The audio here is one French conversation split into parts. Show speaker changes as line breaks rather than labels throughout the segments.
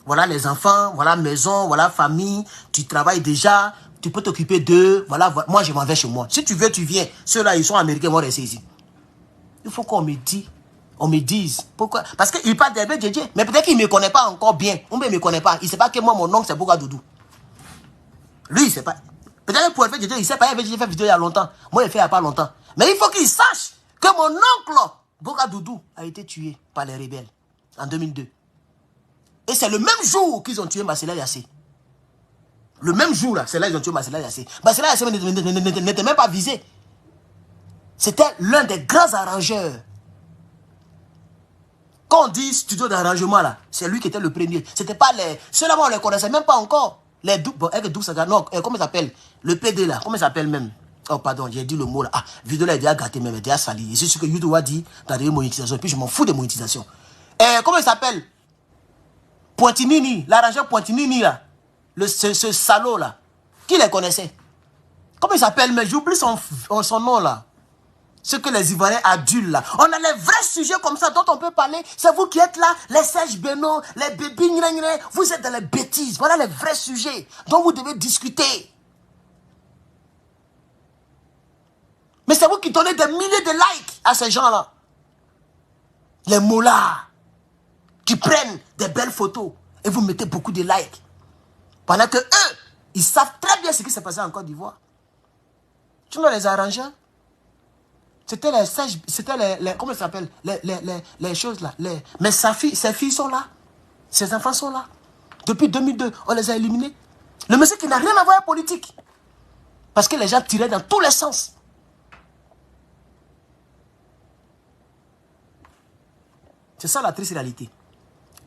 voilà les enfants, voilà maison, voilà famille, tu travailles déjà, tu peux t'occuper d'eux, voilà, moi je m'en vais chez moi. Si tu veux, tu viens. Ceux-là, ils sont américains, ils vont rester ici. Il faut qu'on me dise, on me dise, pourquoi? Parce qu'il parle d'Hervé Djedje, mais peut-être qu'il ne me connaît pas encore bien, ou bien il ne me connaît pas, il ne sait pas que moi, mon oncle, c'est Boga Doudou. Lui, il ne sait pas. Peut-être pour Hervé Djedje, il ne sait pas, Hervé Djedje fait vidéo il y a longtemps, moi, il fait il n'y a pas longtemps. Mais il faut qu'il sache que mon oncle, Boga Doudou, a été tué par les rebelles en 2002. Et c'est le même jour qu'ils ont tué Masséla Yassé. Le même jour, là, c'est là qu'ils ont tué Masséla Yassé. Masséla Yassé n'était même pas visé. C'était l'un des grands arrangeurs. Quand on dit studio d'arrangement, là, c'est lui qui était le premier. C'était pas les... Ceux-là, on ne les connaissait même pas encore. Les doubles... Non, comment il s'appelle? Le PD, là, comment il s'appelle même? Oh, pardon, j'ai dit le mot, là. Ah, vidéo, là, il a déjà gâté, même, il a déjà sali. Et c'est ce que YouTube a dit dans les monétisations. Et puis, je m'en fous des monétisations. Comment il s'appelle? Pointinini, l'arrangeur Pointinini, là. Ce salaud, là. Qui les connaissait? Comment il s'appelle? Mais j'oublie son nom, là. Ce que les Ivoiriens adulent, là. On a les vrais sujets comme ça dont on peut parler. C'est vous qui êtes là, les Serge Beno, les bébés, vous êtes dans les bêtises. Voilà les vrais sujets dont vous devez discuter. Mais c'est vous qui donnez des milliers de likes à ces gens-là. Les mollahs qui prennent des belles photos et vous mettez beaucoup de likes. Pendant que eux, ils savent très bien ce qui s'est passé en Côte d'Ivoire. Tu vois les arrangeurs? C'était les comment ça s'appelle? Les choses là. Mais ses filles sont là. Ses enfants sont là. Depuis 2002, on les a éliminés. Le monsieur qui n'a rien à voir avec la politique. Parce que les gens tiraient dans tous les sens. C'est ça la triste réalité.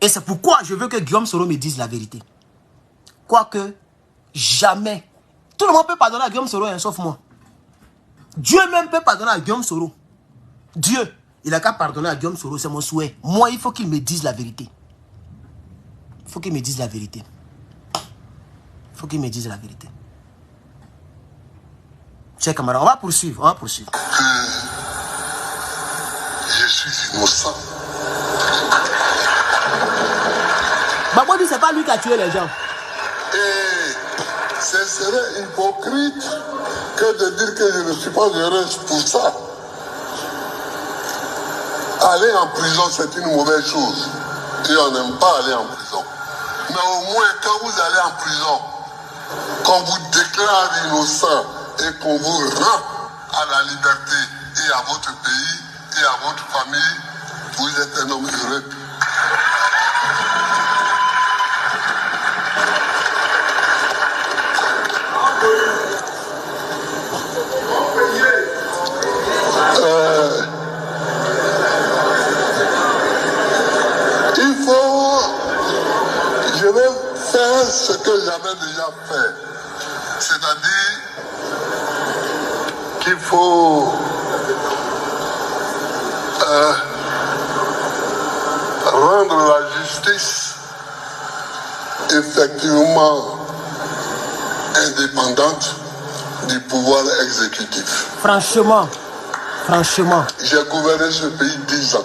Et c'est pourquoi je veux que Guillaume Soro me dise la vérité. Quoique, jamais. Tout le monde peut pardonner à Guillaume Soro, hein, sauf moi. Dieu même peut pardonner à Guillaume Soro. Dieu, il n'a qu'à pardonner à Guillaume Soro, c'est mon souhait. Moi, il faut qu'il me dise la vérité. Il faut qu'il me dise la vérité. Il faut qu'il me dise la vérité. Chers camarades, on va poursuivre, on va poursuivre.
Je suis innocent.
Babou dit c'est pas lui qui a tué les gens.
Et ce serait hypocrite que de dire que je ne suis pas heureux pour ça. Aller en prison, c'est une mauvaise chose. Et on n'aime pas aller en prison. Mais au moins, quand vous allez en prison, qu'on vous déclare innocent et qu'on vous rend à la liberté et à votre pays et à votre famille, vous êtes un homme heureux. Je vais faire ce que j'avais déjà fait. C'est-à-dire qu'il faut rendre la justice effectivement indépendante du pouvoir exécutif.
Franchement, franchement.
J'ai gouverné ce pays 10 ans.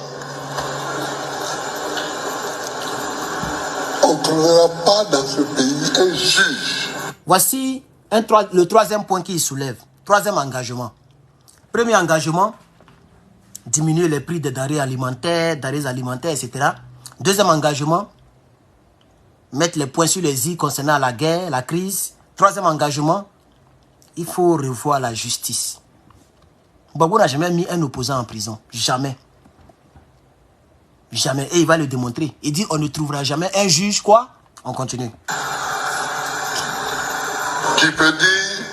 On ne trouvera pas dans ce pays un juge.
Voici le troisième point qu'il soulève. Troisième engagement. Premier engagement, diminuer les prix des denrées alimentaires, etc. Deuxième engagement, mettre les points sur les i concernant la guerre, la crise. Troisième engagement, il faut revoir la justice. Babou n'a jamais mis un opposant en prison. Jamais. Jamais. Et il va le démontrer. Il dit on ne trouvera jamais un juge, quoi? On continue.
Qui peut dire,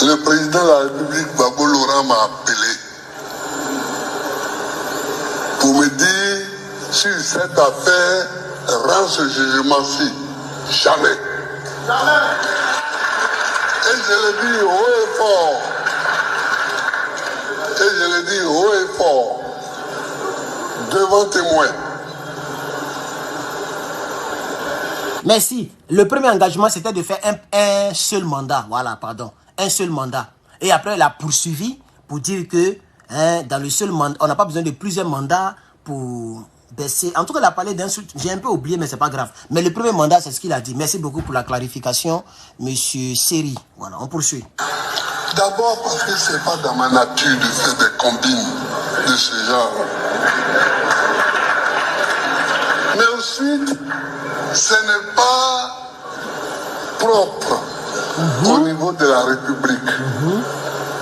le président de la République, Gbagbo Laurent, m'a appelé pour me dire, sur cette affaire, rends ce jugement-ci. Jamais. Jamais. Et je le dis haut et fort. Et je le dis haut et fort. Devant témoin.
Merci. Le premier engagement, c'était de faire un seul mandat. Voilà, pardon. Un seul mandat. Et après, il a poursuivi pour dire que dans le seul mandat, on n'a pas besoin de plusieurs mandats pour baissé. En tout cas, il a parlé d'insultes. J'ai un peu oublié, mais c'est pas grave. Mais le premier mandat, c'est ce qu'il a dit. Merci beaucoup pour la clarification, monsieur Seri. Voilà, on poursuit.
D'abord parce que c'est pas dans ma nature de faire des combines de ce genre. Mais ensuite, ce n'est pas propre au niveau de la République.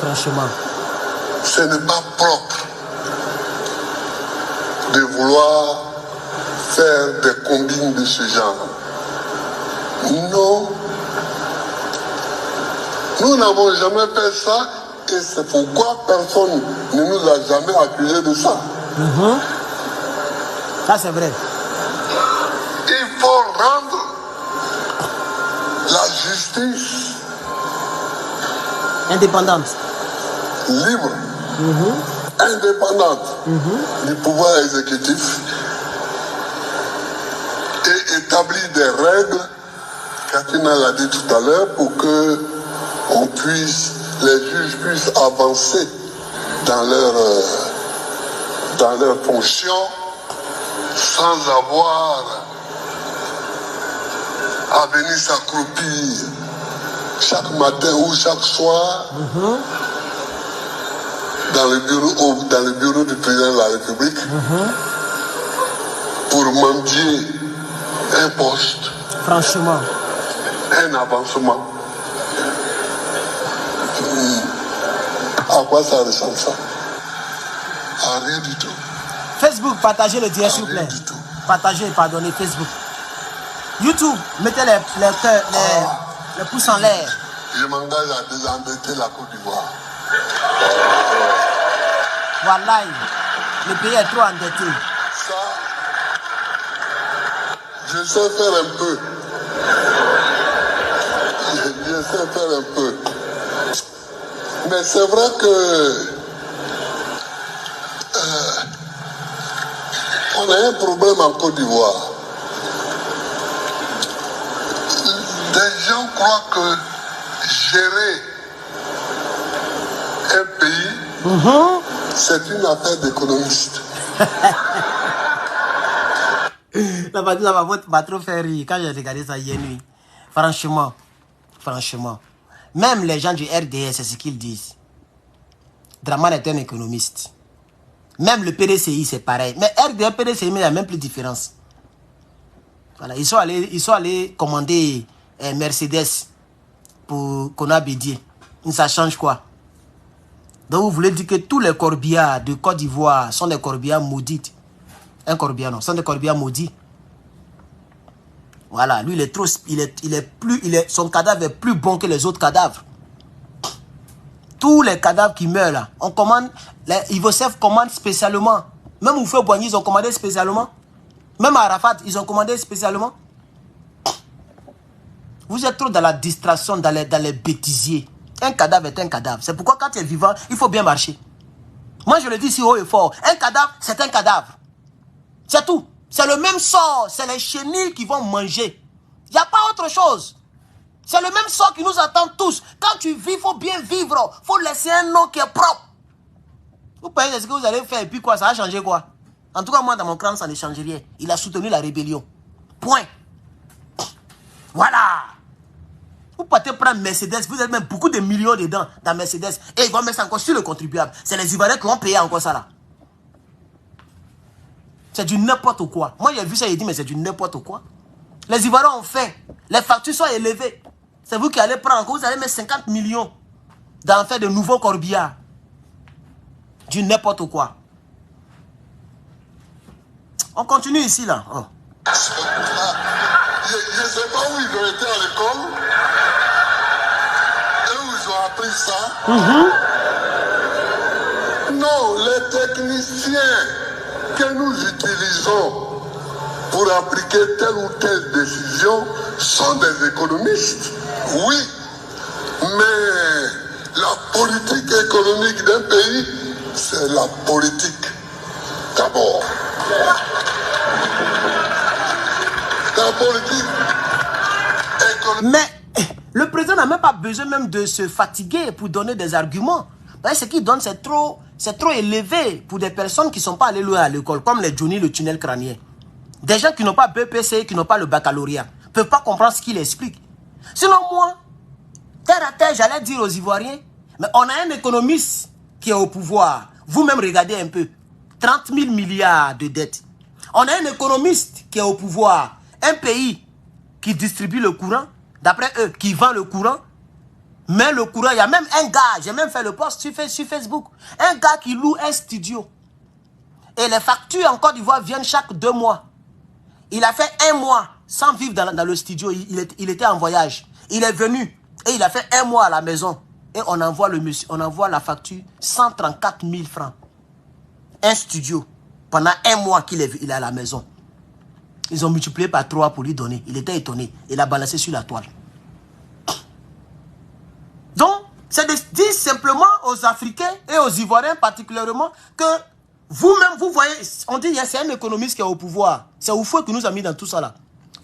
Franchement.
Ce n'est pas propre de vouloir faire des combines de ce genre. Non. Nous n'avons jamais fait ça et c'est pourquoi personne ne nous a jamais accusé de ça.
Ça, c'est vrai.
Il faut rendre la justice
Indépendante.
libre, indépendante du pouvoir exécutif et établir des règles, Katina l'a dit tout à l'heure, pour que les juges puissent avancer dans leur fonction sans avoir à venir s'accroupir chaque matin ou chaque soir dans le bureau du président de la République pour mendier un poste,
Franchement.
un avancement. À quoi ça ressemble ça? À rien du tout.
Facebook, partagez le direct, s'il vous plaît.
Rien du tout.
Partagez et pardonnez Facebook. YouTube, mettez les pouces en l'air.
Je m'engage à désendetter la Côte d'Ivoire.
Voilà, le pays est trop endetté.
Ça, je sais faire un peu. Je sais faire un peu. Mais c'est vrai que on a un problème en Côte d'Ivoire. Des gens croient que gérer un pays, c'est une affaire d'économiste.
La partie m'a trop fait rire quand j'ai regardé ça hier nuit. Franchement. Même les gens du RDS, c'est ce qu'ils disent. Draman est un économiste. Même le PDCI, c'est pareil. Mais RDS, PDCI, il n'y a même plus de différence. Voilà, ils sont allés commander Mercedes pour Kona Bédier. Ça change quoi? Donc vous voulez dire que tous les corbillards de Côte d'Ivoire sont des corbillards maudits. Un corbillard, non, sont des corbillards maudits. Voilà, lui, il est trop... son cadavre est plus bon que les autres cadavres. Tous les cadavres qui meurent là, on commande... Les Ivosef commandent spécialement. Même Oufé Boigny, ils ont commandé spécialement. Même Arafat, ils ont commandé spécialement. Vous êtes trop dans la distraction, dans les bêtisiers. Un cadavre est un cadavre. C'est pourquoi quand tu es vivant, il faut bien marcher. Moi, je le dis si haut et fort. Un cadavre, c'est un cadavre. C'est tout. C'est le même sort. C'est les chenilles qui vont manger. Il n'y a pas autre chose. C'est le même sort qui nous attend tous. Quand tu vis, il faut bien vivre. Il faut laisser un nom qui est propre. Vous pensez ce que vous allez faire et puis quoi? Ça a changé quoi? En tout cas, moi, dans mon crâne, ça ne change rien. Il a soutenu la rébellion. Point. Voilà. Vous partez prendre Mercedes, vous avez même beaucoup de millions dedans dans Mercedes. Et ils vont mettre ça encore sur le contribuable. C'est les Ivoiriens qui vont payer encore ça là. C'est du n'importe quoi. Moi, j'ai vu ça et j'ai dit, mais c'est du n'importe quoi. Les Ivoiriens ont fait. Les factures sont élevées. C'est vous qui allez prendre encore, vous allez mettre 50 millions dans faire de nouveaux corbillards. Du n'importe quoi. On continue ici là. Oh.
Je ne sais pas où ils ont été à l'école. Et où ils ont appris ça. Non, les techniciens que nous utilisons pour appliquer telle ou telle décision sont des économistes. Oui, mais la politique économique d'un pays, c'est la politique d'abord. La politique économique.
Mais le président n'a même pas besoin même de se fatiguer pour donner des arguments. Parce que ce qu'il donne, c'est trop c'est trop élevé pour des personnes qui ne sont pas allées loin à l'école, comme les Johnny, le tunnel crânien. Des gens qui n'ont pas BPC, qui n'ont pas le baccalauréat, ne peuvent pas comprendre ce qu'il explique. Sinon, moi, terre à terre, j'allais dire aux Ivoiriens, mais on a un économiste qui est au pouvoir. Vous-même, regardez un peu. 30 000 milliards de dettes. On a un économiste qui est au pouvoir. Un pays qui distribue le courant, d'après eux, qui vend le courant. Mais le courant, il y a même un gars, j'ai même fait le post sur Facebook, un gars qui loue un studio. Et les factures en Côte d'Ivoire viennent chaque 2 mois. Il a fait 1 mois sans vivre dans le studio. Il était en voyage. Il est venu et il a fait 1 mois à la maison. Et on envoie la facture 134 000 francs. Un studio. Pendant 1 mois qu'il est à la maison. Ils ont multiplié par 3 pour lui donner. Il était étonné. Il a balancé sur la toile. Donc, c'est de dire simplement aux Africains et aux Ivoiriens particulièrement que vous-même, vous voyez, on dit c'est un économiste qui est au pouvoir. C'est Oufoué qui nous a mis dans tout ça là.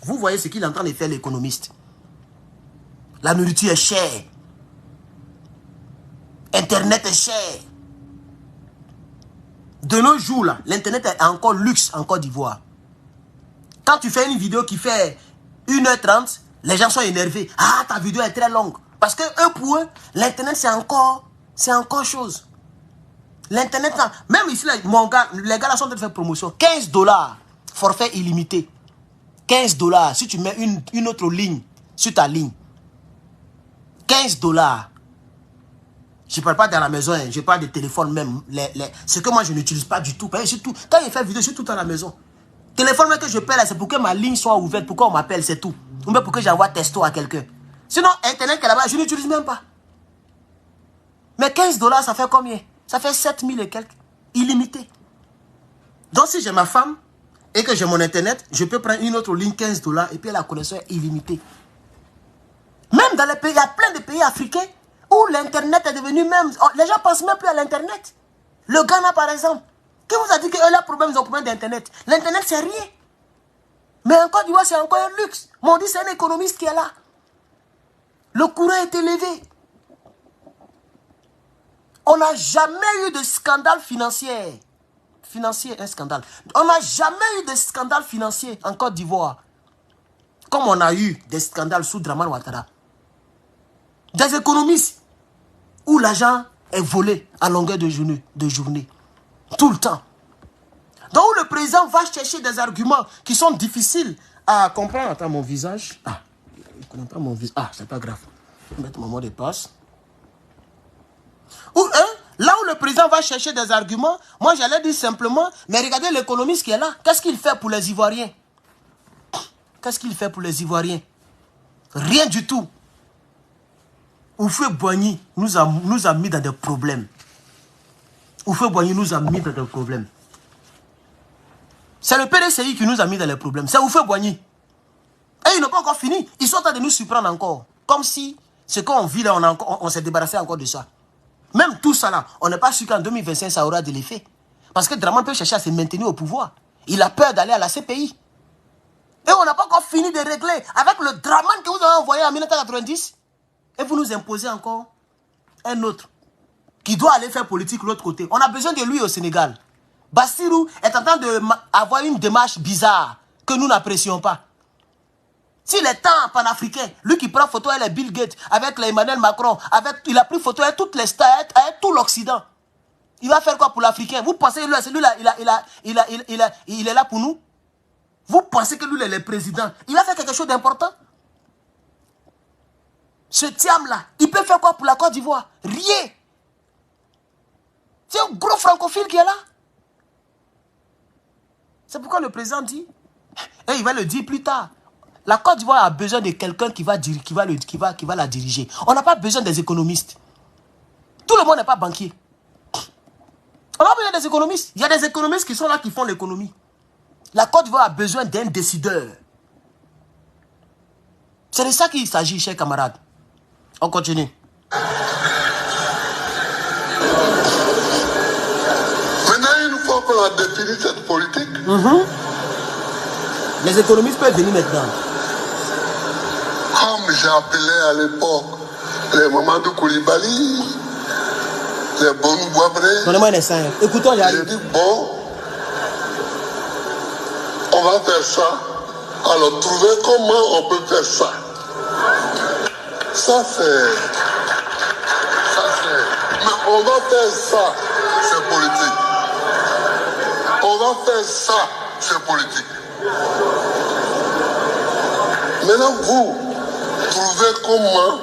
Vous voyez ce qu'il est en train de faire l'économiste. La nourriture est chère. Internet est cher. De nos jours là, l'internet est encore luxe en Côte d'Ivoire. Quand tu fais une vidéo qui fait 1h30, les gens sont énervés. Ah, ta vidéo est très longue. Parce que eux, pour eux, l'internet c'est encore chose. L'internet, même ici, mon gars, les gars là sont en train de faire promotion. 15 $, forfait illimité. 15 $ si tu mets une autre ligne sur ta ligne. 15 $. Je ne parle pas dans la maison, hein, je parle de téléphone même. Ce que moi je n'utilise pas du tout. Quand je fais vidéo, je suis tout à la maison. Téléphone même que je paie là, c'est pour que ma ligne soit ouverte, pour qu'on m'appelle, c'est tout. Ou bien pour que j'envoie texto à quelqu'un. Sinon, internet là-bas, je n'utilise même pas. Mais 15 $, ça fait combien? Ça fait 7 000 et quelques. Illimité. Donc si j'ai ma femme et que j'ai mon internet, je peux prendre une autre ligne 15 $ et puis la connexion est illimitée. Même dans les pays, il y a plein de pays africains où l'internet est devenu même... Les gens ne pensent même plus à l'internet. Le Ghana par exemple. Qui vous a dit que leurs problèmes, ils ont problème d'internet? L'internet c'est rien. Mais en Côte d'Ivoire c'est encore un luxe. Mais on dit c'est un économiste qui est là. Le courant est élevé. On n'a jamais eu de scandale financier. Un scandale. On n'a jamais eu de scandale financier en Côte d'Ivoire. Comme on a eu des scandales sous Dramane Ouattara. Des économistes où l'argent est volé à longueur de journée. Tout le temps. Donc où le président va chercher des arguments qui sont difficiles à comprendre. Attends, mon visage. Ah, je ne connais pas mon visage. Ah, c'est pas grave. Je vais mettre mon mot de passe. Là où le président va chercher des arguments, moi j'allais dire simplement, mais regardez l'économiste qui est là. Qu'est-ce qu'il fait pour les Ivoiriens? Qu'est-ce qu'il fait pour les Ivoiriens? Rien du tout. Houphouët-Boigny nous a mis dans des problèmes. Houphouët-Boigny nous a mis dans des problèmes. C'est le PDCI qui nous a mis dans les problèmes. C'est Houphouët-Boigny. Et ils n'ont pas encore fini. Ils sont en train de nous surprendre encore. Comme si ce qu'on vit là, on s'est débarrassé encore de ça. Même tout ça là, on n'est pas sûr qu'en 2025 ça aura de l'effet. Parce que Dramane peut chercher à se maintenir au pouvoir. Il a peur d'aller à la CPI. Et on n'a pas encore fini de régler avec le Dramane que vous avez envoyé en 1990. Et vous nous imposez encore un autre qui doit aller faire politique de l'autre côté. On a besoin de lui au Sénégal. Bassirou est en train d'avoir une démarche bizarre que nous n'apprécions pas. S'il est temps panafricain, lui qui prend photo avec les Bill Gates, avec les Emmanuel Macron, il a pris photo avec toutes les stars, avec tout l'Occident. Il va faire quoi pour l'Africain? Vous pensez que celui-là, il est là pour nous? Vous pensez que lui, il est le président? Il va faire quelque chose d'important? Ce Thiam-là, il peut faire quoi pour la Côte d'Ivoire? Rien. C'est un gros francophile qui est là. C'est pourquoi le président dit, et il va le dire plus tard, la Côte d'Ivoire a besoin de quelqu'un qui va la diriger. On n'a pas besoin des économistes. Tout le monde n'est pas banquier. On n'a pas besoin des économistes. Il y a des économistes qui sont là, qui font l'économie. La Côte d'Ivoire a besoin d'un décideur. C'est de ça qu'il s'agit, chers camarades. On continue.
Maintenant, une fois qu'on a défini cette politique,
les économistes peuvent venir maintenant.
Comme j'ai appelé à l'époque les Mamadou Koulibaly, les bons boibrés.
Donnez-moi un instant. Écoutons,
J'ai
j'arrive.
dit, bon, on va faire ça. Alors, trouver comment on peut faire ça. Ça, c'est... Mais on va faire ça, c'est politique. On va faire ça, c'est politique. Maintenant, vous, trouvez comment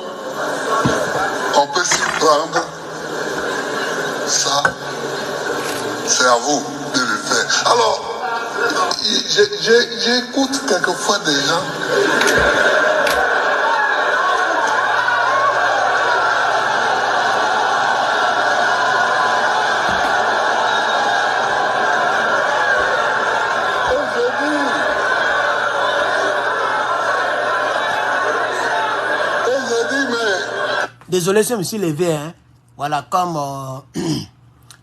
on peut s'y prendre. Ça, c'est à vous de le faire. Alors, j'écoute quelquefois des gens.
Désolé, je me suis levé. Hein. Voilà, comme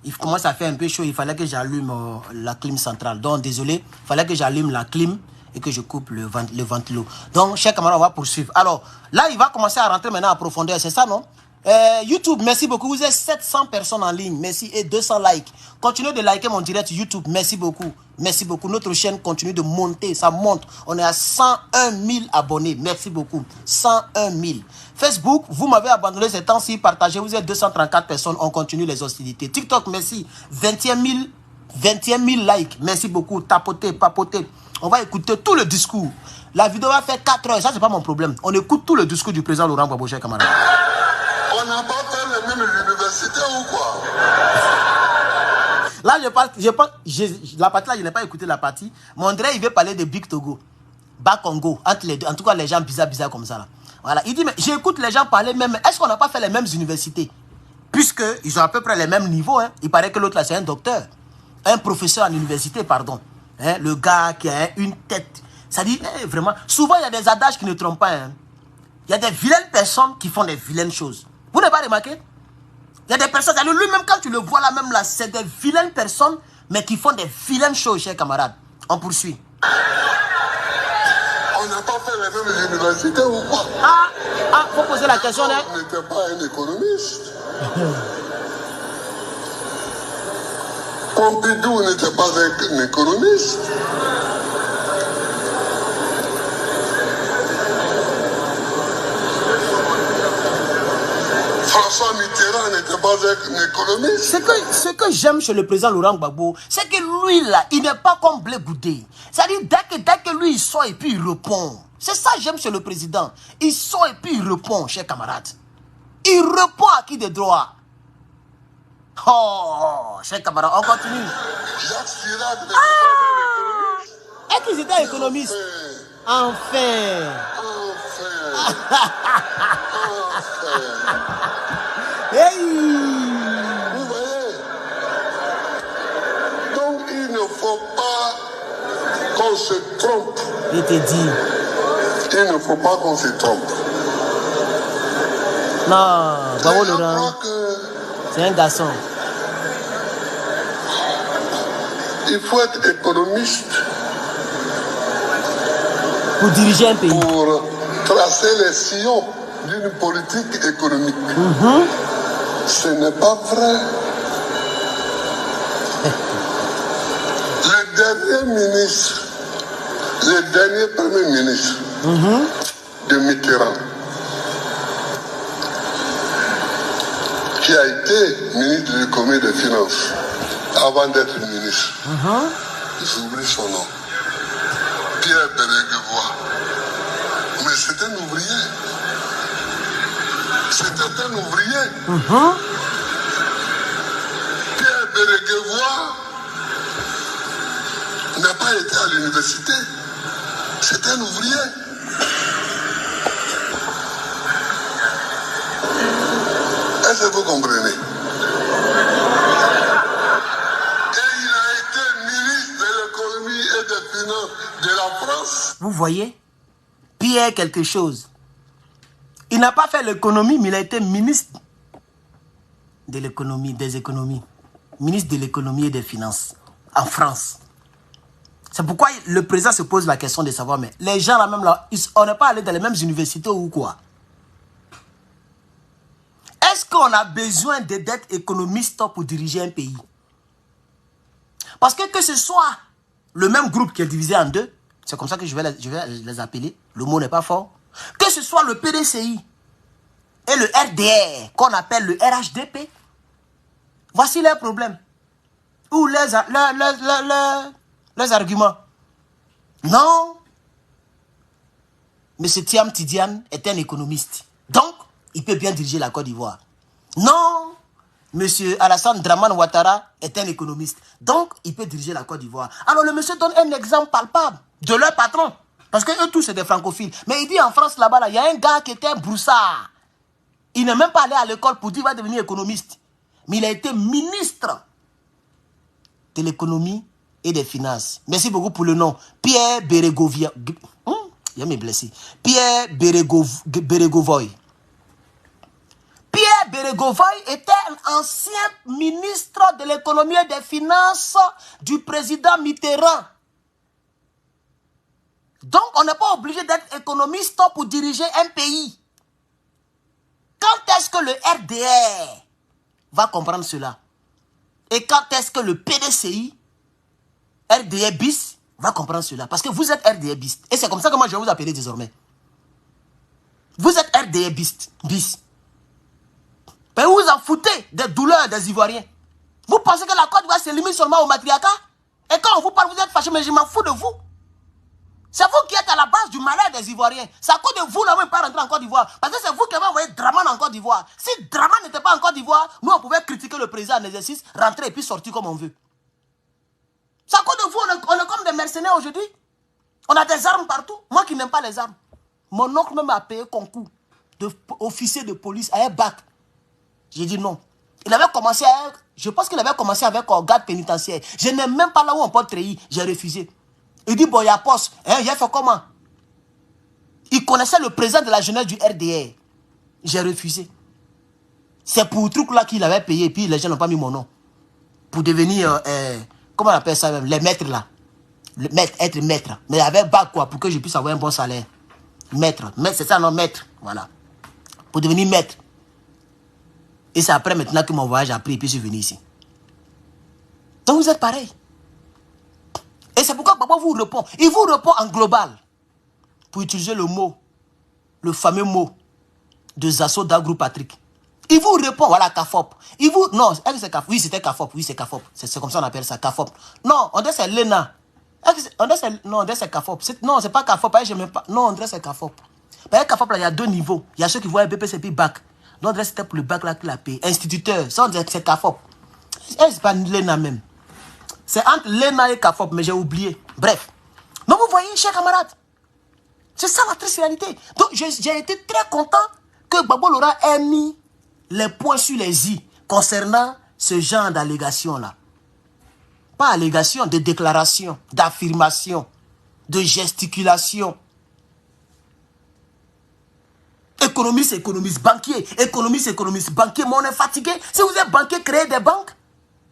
il commence à faire un peu chaud, il fallait que j'allume la clim centrale. Donc, désolé, il fallait que j'allume la clim et que je coupe le ventilo. Donc, chers camarades, on va poursuivre. Alors, là, il va commencer à rentrer maintenant en profondeur, c'est ça, non? YouTube, merci beaucoup. Vous êtes 700 personnes en ligne. Merci. Et 200 likes. Continuez de liker mon direct YouTube. Merci beaucoup. Merci beaucoup. Notre chaîne continue de monter. Ça monte. On est à 101 000 abonnés. Merci beaucoup. 101 000. Facebook, vous m'avez abandonné ces temps-ci. Partagez. Vous êtes 234 personnes. On continue les hostilités. TikTok, merci. 21 000 likes. Merci beaucoup. Tapotez, papotez. On va écouter tout le discours. La vidéo va faire 4 heures. Ça, c'est pas mon problème. On écoute tout le discours du président Laurent Gbagbo, chers camarades.
On n'a pas fait les mêmes universités ou quoi?
Là, la partie là, je n'ai pas écouté la partie. Mais André, il veut parler de Big Togo, Bas Congo, entre les deux. En tout cas, les gens bizarres comme ça. Là. Voilà. Il dit, mais j'écoute les gens parler même. Est-ce qu'on n'a pas fait les mêmes universités? Puisqu'ils ont à peu près les mêmes niveaux. Hein. Il paraît que l'autre là, c'est un docteur. Un professeur en université, pardon. Hein, le gars qui a une tête. Ça dit, vraiment. Souvent, il y a des adages qui ne trompent pas. Hein. Il y a des vilaines personnes qui font des vilaines choses. Vous n'avez pas remarqué? Il y a des personnes, lui-même quand tu le vois là même là, c'est des vilaines personnes, mais qui font des vilaines choses, chers camarades. On poursuit.
On n'a pas fait les mêmes universités ou quoi?
Faut poser la question là.
On n'était pas un économiste. Pompidou n'était pas un économiste. François Mitterrand n'était pas un économiste.
Ce que j'aime chez le président Laurent Gbagbo, c'est que lui là, il n'est pas comme Blé Goudé. C'est-à-dire dès que lui il sort et puis il répond. C'est ça que j'aime chez le président. Il sort et puis il répond, chers camarades. Il répond à qui de droit. Oh, chers camarades, on continue.
Jacques Chirac n'était pas un économiste.
Est-ce qu'ils étaient économistes? Enfin. Hey.
Vous voyez? Donc il ne faut pas qu'on se trompe.
Je te dis.
Il ne faut pas qu'on se trompe.
Non, bravo Laurent. C'est un garçon.
Il faut être économiste
pour diriger un pays.
Pour tracer les sillons d'une politique économique. Ce n'est pas vrai. Le dernier ministre, le dernier premier ministre de Mitterrand, qui a été ministre de l'économie et des finances avant d'être ministre, j'oublie son nom, Pierre Bérégovoy. Mais c'est un ouvrier. C'était un ouvrier. Pierre Bérégovoy n'a pas été à l'université. C'est un ouvrier. Est-ce que vous comprenez? Et il a été ministre de l'économie et des finances de la France.
Vous voyez? Pierre quelque chose. Il n'a pas fait l'économie, mais il a été ministre de l'économie, des économies. Ministre de l'économie et des finances en France. C'est pourquoi le président se pose la question de savoir, mais les gens là même là, on n'est pas allé dans les mêmes universités ou quoi? Est-ce qu'on a besoin d'être économiste pour diriger un pays? Parce que ce soit le même groupe qui est divisé en deux, c'est comme ça que je vais les appeler, le mot n'est pas fort, que ce soit le PDCI et le RDR, qu'on appelle le RHDP, voici leurs problèmes. Ou leurs arguments. Non. M. Thiam Tidiane est un économiste. Donc, il peut bien diriger la Côte d'Ivoire. Non. M. Alassane Draman Ouattara est un économiste. Donc, il peut diriger la Côte d'Ivoire. Alors, le monsieur donne un exemple palpable de leur patron. Parce qu'eux tous, c'est des francophiles. Mais il dit en France, là-bas, il y a un gars qui était un broussard. Il n'est même pas allé à l'école pour dire qu'il va devenir économiste. Mais il a été ministre de l'économie et des finances. Merci beaucoup pour le nom. Pierre Bérégovoy. Il a me blessé. Pierre Bérégovoy. Pierre Bérégovoy était un ancien ministre de l'économie et des finances du président Mitterrand. Donc, on n'est pas obligé d'être économiste pour diriger un pays. Quand est-ce que le RDR va comprendre cela? Et quand est-ce que le PDCI, RDR bis, va comprendre cela? Parce que vous êtes RDR bis. Et c'est comme ça que moi je vais vous appeler désormais. Vous êtes RDR bis. Mais vous vous en foutez des douleurs des Ivoiriens. Vous pensez que la Côte d'Ivoire se limite seulement au matriarcat? Et quand on vous parle, vous êtes fâché, mais je m'en fous de vous. C'est vous qui êtes à la base du malheur des Ivoiriens. C'est à cause de vous, là, où on ne peut pas rentrer en Côte d'Ivoire. Parce que c'est vous qui avez envoyé Draman en Côte d'Ivoire. Si Draman n'était pas en Côte d'Ivoire, nous, on pouvait critiquer le président en exercice, rentrer et puis sortir comme on veut. C'est à cause de vous, on est comme des mercenaires aujourd'hui. On a des armes partout. Moi qui n'aime pas les armes. Mon oncle même a payé concours d'officier de police à un bac. J'ai dit non. Il avait commencé je pense qu'il avait commencé avec un garde pénitentiaire. Je n'ai même pas là où on peut trahir. J'ai refusé. Il dit, bon, il y a poste. Hein, il a fait comment? Il connaissait le président de la jeunesse du RDR. J'ai refusé. C'est pour le truc là qu'il avait payé. Et puis les gens n'ont pas mis mon nom. Pour devenir, comment on appelle ça même? Les maîtres là. Être maître. Mais avec bac quoi, pour que je puisse avoir un bon salaire. Maître. C'est ça, non, maître. Voilà. Pour devenir maître. Et c'est après maintenant que mon voyage a pris et puis je suis venu ici. Donc vous êtes pareil. Et c'est pourquoi Baba vous répond. Il vous répond en global. Pour utiliser le mot, le fameux mot de Zasso d'Agrou Patrick. Il vous répond, voilà, Kafop. Il vous, non, c'est Kafop. Oui, c'était Kafop. Oui, c'est Kafop. C'est comme ça qu'on appelle ça, Kafop. Non, on dirait c'est Lena. Non, on dirait c'est Kafop. Non, c'est pas Kafop. Non, on dirait c'est Kafop. Parce que Kafop, là, il y a deux niveaux. Il y a ceux qui voient BPC puis bac. Non, on dirait c'était pour le bac là qu'il a payé. Instituteur. Ça, on dirait que c'est Kafop. C'est pas Lena même. C'est entre Lena et Kafop, mais j'ai oublié. Bref. Donc vous voyez, chers camarades, c'est ça la triste réalité. Donc j'ai été très content que Gbagbo Laurent ait mis les points sur les i concernant ce genre d'allégation-là. Pas allégation, de déclaration, d'affirmation, de gesticulation. Économiste, banquier, économiste, banquier, mais on est fatigué. Si vous êtes banquier, créez des banques.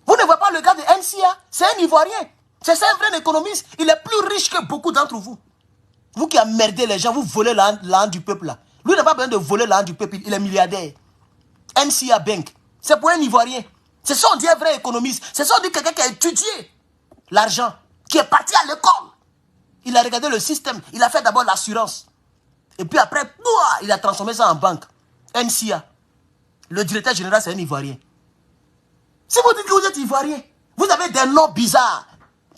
Vous ne voyez pas le gars de NCA, c'est un Ivoirien. C'est un vrai économiste. Il est plus riche que beaucoup d'entre vous. Vous qui emmerdez les gens, vous volez l'argent du peuple là. Lui n'a pas besoin de voler l'argent du peuple, il est milliardaire. NCA Bank, c'est pour un Ivoirien. C'est ça on dit un vrai économiste. C'est ça on dit quelqu'un qui a étudié l'argent, qui est parti à l'école. Il a regardé le système, il a fait d'abord l'assurance. Et puis après, il a transformé ça en banque. NCA. Le directeur général, c'est un Ivoirien. Si vous dites que vous êtes Ivoirien, vous avez des noms bizarres.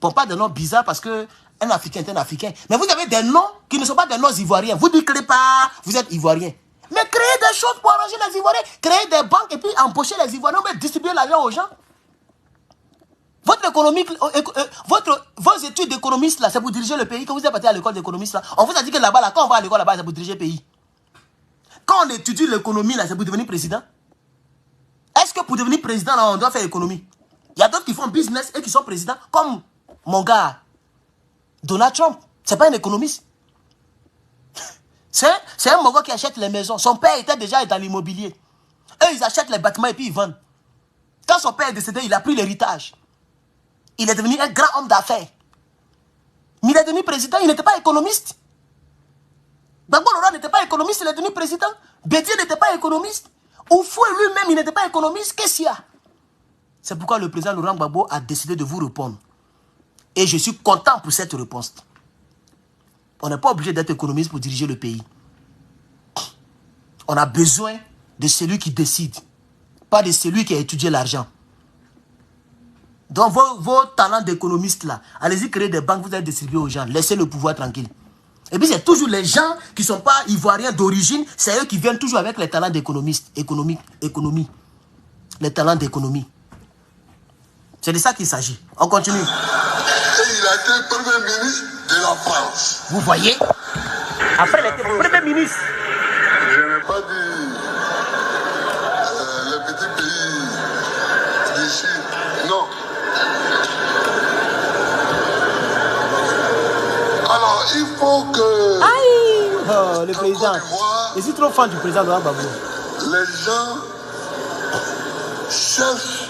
Bon, pas des noms bizarres parce que un Africain est un Africain. Mais vous avez des noms qui ne sont pas des noms ivoiriens. Vous dites que vous êtes Ivoirien. Mais créez des choses pour arranger les Ivoiriens. Créez des banques et puis embaucher les Ivoiriens. Mais distribuer l'argent aux gens. Votre économie, vos études d'économiste, là, c'est pour diriger le pays. Quand vous êtes parti à l'école d'économiste, là, on vous a dit que là-bas, là, quand on va à l'école là-bas, c'est pour diriger le pays. Quand on étudie l'économie, là, c'est pour devenir président. Est-ce que pour devenir président, là, on doit faire économie? Il y a d'autres qui font business et qui sont présidents, comme mon gars, Donald Trump. C'est pas un économiste. C'est un Mogo qui achète les maisons. Son père était déjà dans l'immobilier. Eux, ils achètent les bâtiments et puis ils vendent. Quand son père est décédé, il a pris l'héritage. Il est devenu un grand homme d'affaires. Mais il est devenu président, il n'était pas économiste. Gbagbo Laurent n'était pas économiste, il est devenu président. Bédier n'était pas économiste. Oufou lui-même, il n'était pas économiste. Qu'est-ce qu'il y a? C'est pourquoi le président Laurent Gbagbo a décidé de vous répondre. Et je suis content pour cette réponse. On n'est pas obligé d'être économiste pour diriger le pays. On a besoin de celui qui décide, pas de celui qui a étudié l'argent. Donc vos talents d'économiste là, allez-y créer des banques, vous allez distribuer aux gens, laissez le pouvoir tranquille. Et puis c'est toujours les gens qui ne sont pas ivoiriens d'origine, c'est eux qui viennent toujours avec les talents d'économiste, économie. Les talents d'économie. C'est de ça qu'il s'agit. On continue.
Et il a été Premier ministre de la France.
Vous voyez? Après, il a été Premier ministre.
Je n'ai pas dit les petits pays d'ici. Non. Alors, il faut que...
Aïe! Oh, le président. Je suis trop fan du président Laurent Gbagbo.
Les gens cessent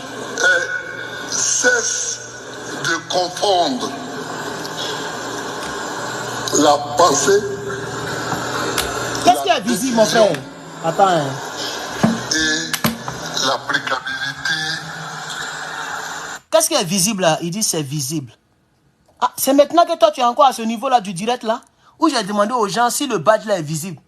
de confondre la pensée.
Qu'est-ce qui est visible, mon frère? Attends. Hein.
Et l'applicabilité.
Qu'est-ce qui est visible là? Il dit c'est visible. Ah, c'est maintenant que toi tu es encore à ce niveau-là du direct là, où j'ai demandé aux gens si le badge là est visible.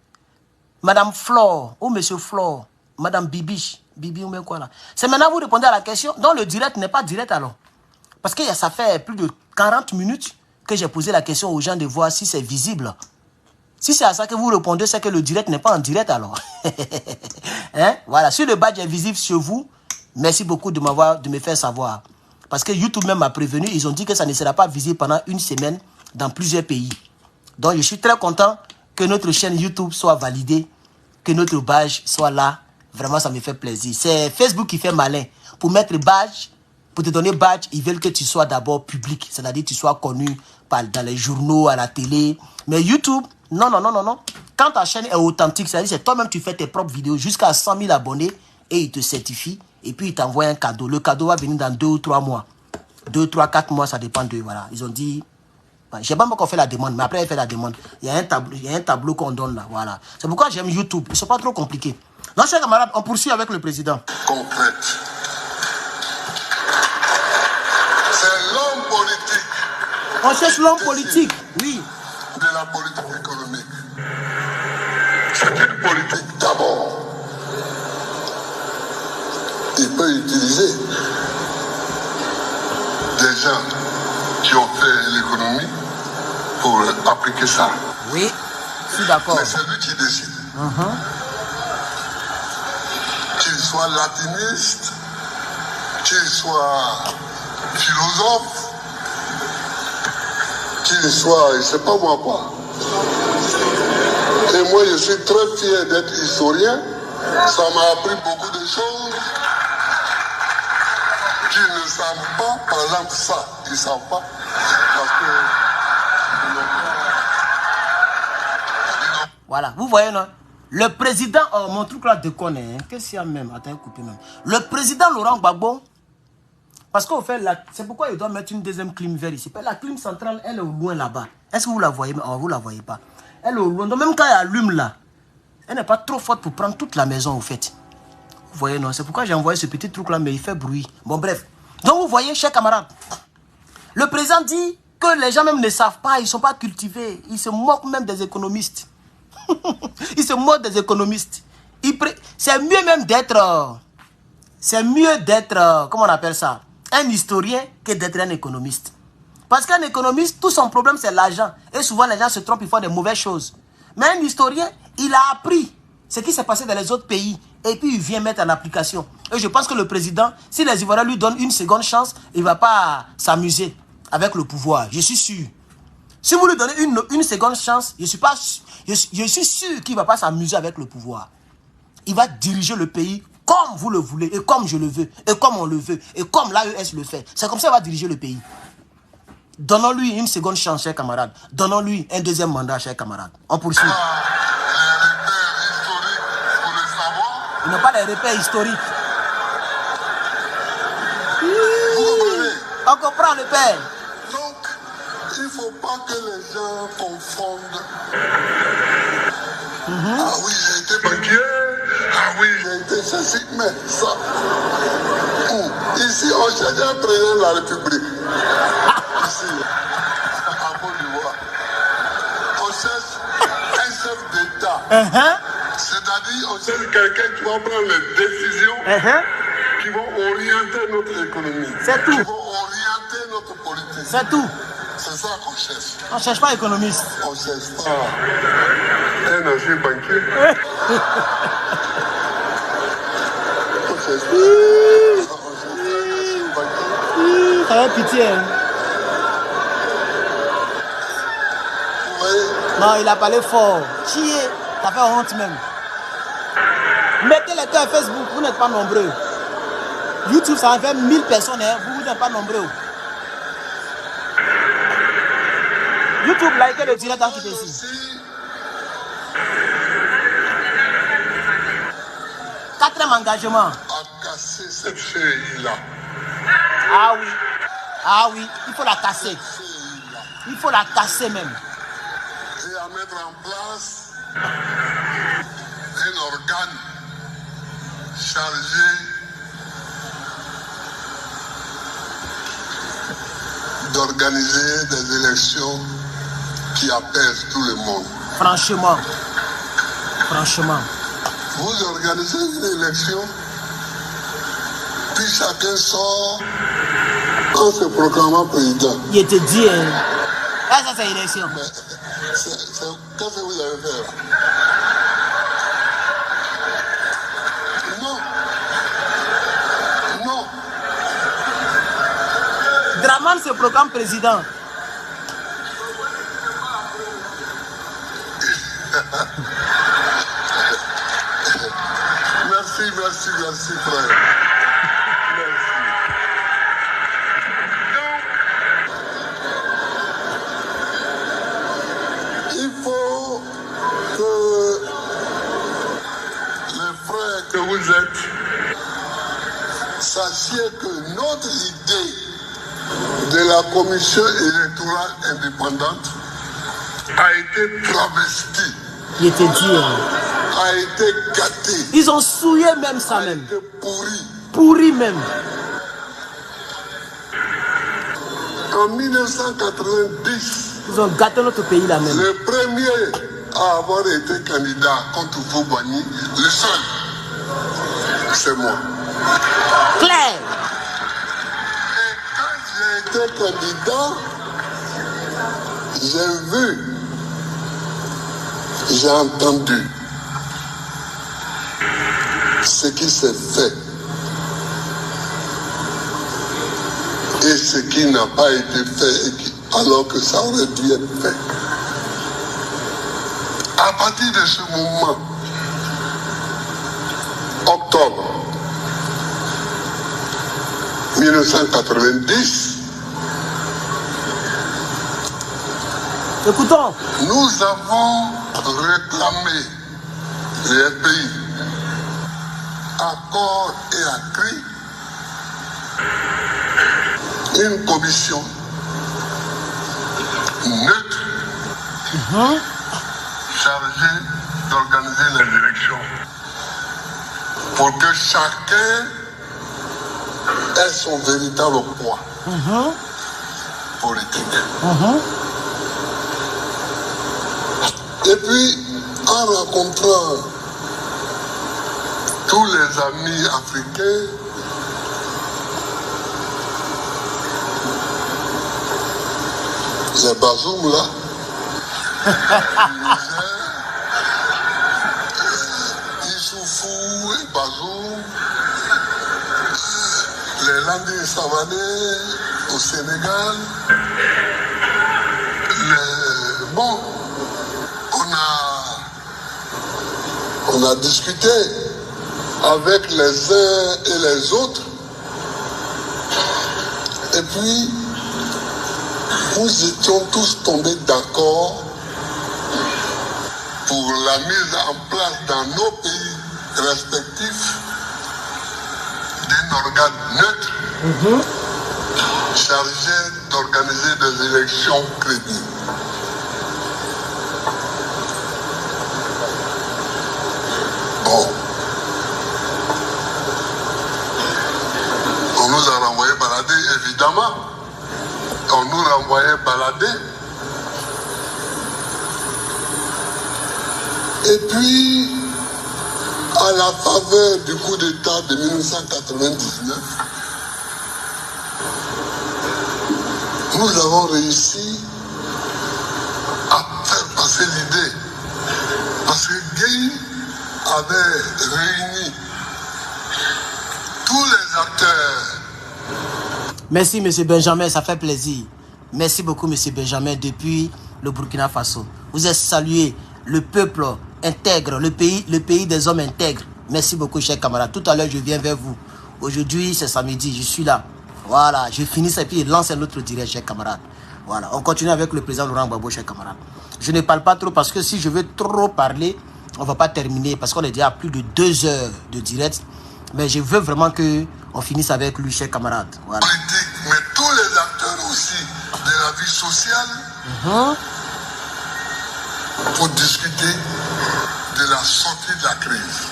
Madame Flore, ou Monsieur Flore, Madame Bibiche, Bibi ou même quoi là. C'est maintenant que vous répondez à la question. Donc le direct n'est pas direct alors. Parce que ça fait plus de 40 minutes que j'ai posé la question aux gens de voir si c'est visible. Si c'est à ça que vous répondez, c'est que le direct n'est pas en direct alors. Hein? Voilà, si le badge est visible chez vous, merci beaucoup de me faire savoir. Parce que YouTube même m'a prévenu, ils ont dit que ça ne sera pas visible pendant une semaine dans plusieurs pays. Donc je suis très content que notre chaîne YouTube soit validée, que notre badge soit là. Vraiment, ça me fait plaisir. C'est Facebook qui fait malin. Pour mettre badge, pour te donner badge, ils veulent que tu sois d'abord public. C'est-à-dire que tu sois connu dans les journaux, à la télé. Mais YouTube, non. Quand ta chaîne est authentique, c'est-à-dire que toi-même tu fais tes propres vidéos jusqu'à 100 000 abonnés et ils te certifient. Et puis ils t'envoient un cadeau. Le cadeau va venir dans 2 ou 3 mois. 2, 3, 4 mois, ça dépend d'eux. Voilà. Ils ont dit... Je n'ai pas encore fait la demande, mais après, il fait la demande. Il y a un tableau qu'on donne là. Voilà. C'est pourquoi j'aime YouTube. Ils ne sont pas trop compliqués. Non, chers camarades, on poursuit avec le président.
Concrète. C'est l'homme politique.
On cherche l'homme politique, oui.
De la politique économique. C'est une politique d'abord. Il peut utiliser des gens qui ont fait l'économie pour appliquer ça.
Oui, je suis d'accord.
Mais c'est lui qui décide. Qu'il soit latiniste, qu'il soit philosophe, qu'il soit, je ne sais pas moi quoi. Et moi, je suis très fier d'être historien. Ça m'a appris beaucoup de choses. Qu'ils ne savent pas, par exemple, ça. Ils ne savent pas. Parce que...
Voilà, vous voyez, non? Le président, oh, mon truc là déconne, hein. Qu'est-ce qu'il y a même? Attends, coupé même. Le président Laurent Gbagbo, parce qu'au fait, c'est pourquoi il doit mettre une deuxième clim verte ici. La clim centrale, elle est au loin là-bas. Est-ce que vous la voyez? Oh, vous la voyez pas. Elle est au loin. Donc même quand elle allume là, elle n'est pas trop forte pour prendre toute la maison, au fait. Vous voyez, non? C'est pourquoi j'ai envoyé ce petit truc là, mais il fait bruit. Bon, bref. Donc vous voyez, chers camarades, le président dit que les gens même ne savent pas, ils ne sont pas cultivés. Ils se moquent même des économistes. Ils se moquent des économistes. C'est mieux même d'être... C'est mieux d'être... comment on appelle ça? Un historien que d'être un économiste. Parce qu'un économiste, tout son problème, c'est l'argent. Et souvent, les gens se trompent, ils font des mauvaises choses. Mais un historien, il a appris ce qui s'est passé dans les autres pays. Et puis, il vient mettre en application. Et je pense que le président, si les Ivoiriens lui donnent une seconde chance, il ne va pas s'amuser avec le pouvoir. Je suis sûr. Si vous lui donnez une seconde chance, je suis sûr qu'il ne va pas s'amuser avec le pouvoir. Il va diriger le pays comme vous le voulez, et comme je le veux, et comme on le veut, et comme l'AES le fait. C'est comme ça qu'il va diriger le pays. Donnons-lui une seconde chance, chers camarades. Donnons-lui un deuxième mandat, chers camarades. On poursuit. Ils n'ont pas les repères historiques. On comprend le père.
Donc, il ne faut pas que les gens confondent. Ah oui, j'ai été banquier. Ah Ah oui, j'ai été ceci, mais ça. Ici, on cherche un président de la République. Ici, à Côte d'Ivoire. On cherche un chef d'État. C'est-à-dire, on cherche quelqu'un qui va prendre les décisions qui vont orienter notre économie.
C'est tout.
Qui vont orienter notre politique.
C'est tout.
C'est ça qu'on cherche.
On ne cherche pas économiste.
On cherche pas un ancien banquier. On cherche pas un ancien banquier.
Ça fait pitié. Hein.
Vous voyez?
Non, il a parlé fort. Chier. Ça fait honte même. Mettez les cœurs Facebook, vous n'êtes pas nombreux. YouTube, ça en fait 1000 personnes, hein. Vous n'êtes pas nombreux. YouTube, likez le direct dans qui est ici. Quatrième engagement.
À casser cette feuille-là.
Ah oui. Ah oui, il faut la casser. Il faut la casser même.
Et à mettre en place un organe chargé d'organiser des élections qui apaisent tout le monde.
Franchement. Franchement.
Vous organisez une élection, puis chacun sort en se proclamant président.
Il te dit, hein. Ah, ça c'est élection.
Qu'est-ce que vous avez fait là? Non. Non.
Draman se proclame président.
Merci, frère. Merci. Donc, il faut que les frères que vous êtes sachiez que notre idée de la commission électorale indépendante a été travestie.
Il te dit, hein.
A été gâté.
Ils ont souillé même ça même.
A été pourri.
Pourri même.
En 1990,
ils ont gâté notre pays là même.
Le premier à avoir été candidat contre Fobani, le seul, c'est moi.
Claire.
Et quand j'ai été candidat, j'ai vu, j'ai entendu ce qui s'est fait et ce qui n'a pas été fait alors que ça aurait dû être fait. À partir de ce moment, octobre 1990,
écoutons.
Nous avons réclamé les pays à corps et à cri une commission neutre chargée d'organiser les élections pour que chacun ait son véritable poids politique. Et puis, en rencontrant tous les amis africains, les Bazoum là, Issoufou et Bazoum, les Landais Savanais au Sénégal, bon, on a discuté avec les uns et les autres. Et puis, nous étions tous tombés d'accord pour la mise en place dans nos pays respectifs d'un organe neutre chargé d'organiser des élections crédibles. Bon, évidemment, on nous renvoyait balader. Et puis, à la faveur du coup d'État de 1999, nous avons réussi à faire passer l'idée. Parce que Gueye avait réuni tous les acteurs.
Merci, M. Benjamin, ça fait plaisir. Merci beaucoup, M. Benjamin, depuis le Burkina Faso. Vous êtes salué, le peuple intègre, le pays des hommes intègres. Merci beaucoup, chers camarades. Tout à l'heure, je viens vers vous. Aujourd'hui, c'est samedi, je suis là. Voilà, je finis ça et puis je lance un autre direct, chers camarades. Voilà, on continue avec le président Laurent Gbagbo, chers camarades. Je ne parle pas trop parce que si je veux trop parler, on ne va pas terminer parce qu'on est déjà à plus de 2 heures de direct. Mais je veux vraiment qu'on finisse avec lui, chers camarades. Voilà.
Politique, mais tous les acteurs aussi de la vie sociale pour discuter de la sortie de la crise.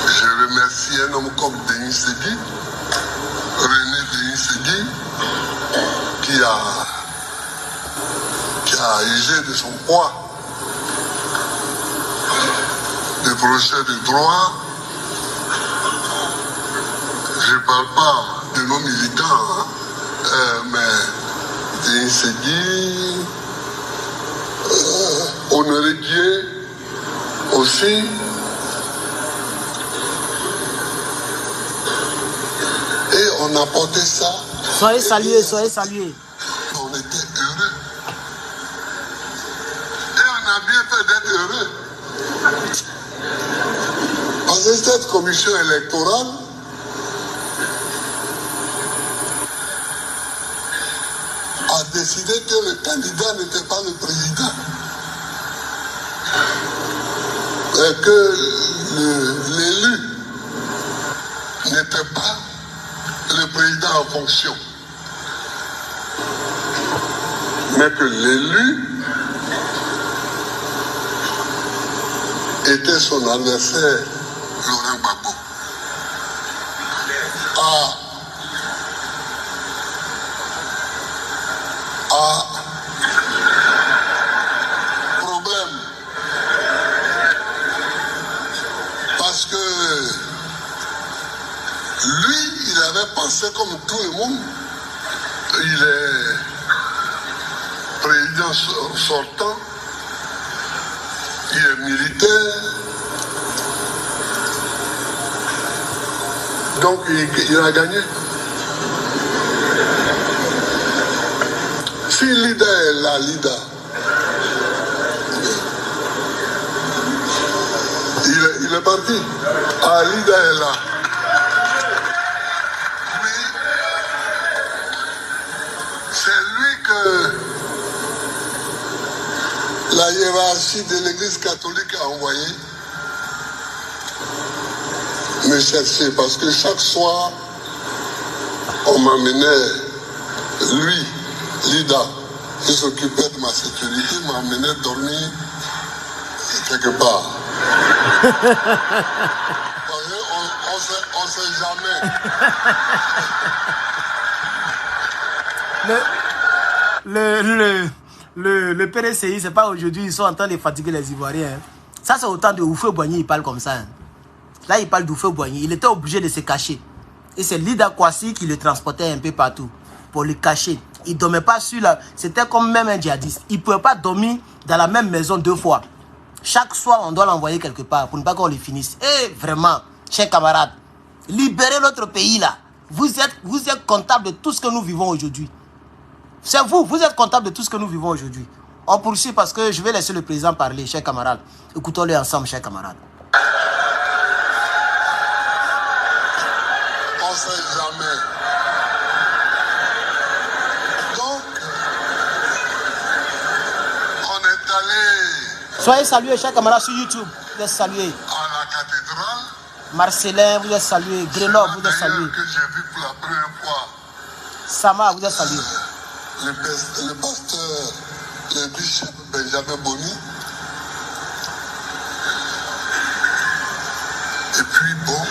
Je remercie un homme comme Denis Segui, René Denis Segui, qui a usé de son poids de professeur de droit. Je ne parle pas de nos militants, mais Denis Segui, Honoré Dieu aussi. Et on a porté ça.
Soyez salués, soyez salués.
On était heureux. Et on a bien fait d'être heureux. Parce que cette commission électorale a décidé que le candidat n'était pas le président. Et que l'élu n'était pas le président en fonction. Mais que l'élu était son adversaire, Laurent Gbagbo. Problème. Parce que lui, il avait pensé comme tout le monde. Il est président sortant. Il est militaire. Donc il a gagné. Si Lida est là, Lida, il est parti. Ah, Lida est là. Oui, c'est lui que la hiérarchie de l'Église catholique a envoyé me chercher parce que chaque soir, on m'emmenait, lui, Lida, qui s'occupait de ma sécurité, m'emmenait dormir quelque part. On sait jamais.
Le PDCI, c'est pas aujourd'hui, ils sont en train de fatiguer les Ivoiriens. Hein. Ça, c'est autant de Houphouët-Boigny, il parle comme ça. Hein. Là, il parle d'Houphouët-Boigny. Il était obligé de se cacher. Et c'est Lida Kwasi qui le transportait un peu partout pour le cacher. Il ne dormait pas sur la... C'était comme même un djihadiste. Il ne pouvait pas dormir dans la même maison 2 fois. Chaque soir, on doit l'envoyer quelque part pour ne pas qu'on le finisse. Et vraiment, chers camarades, libérez notre pays là. Vous êtes comptable de tout ce que nous vivons aujourd'hui. C'est vous êtes comptable de tout ce que nous vivons aujourd'hui. On poursuit parce que je vais laisser le président parler, chers camarades. Écoutons-le ensemble, chers camarades.
On ne sait jamais. Donc, on est allé...
Soyez salués, chers camarades, sur YouTube. Vous êtes salués.
À la cathédrale.
Marcelin, vous êtes salué. Grenoble, vous êtes salué.
Que j'ai vu pour la première fois.
Sama, vous êtes salué.
Le pasteur, le bishop Benjamin Boni. Et puis bon,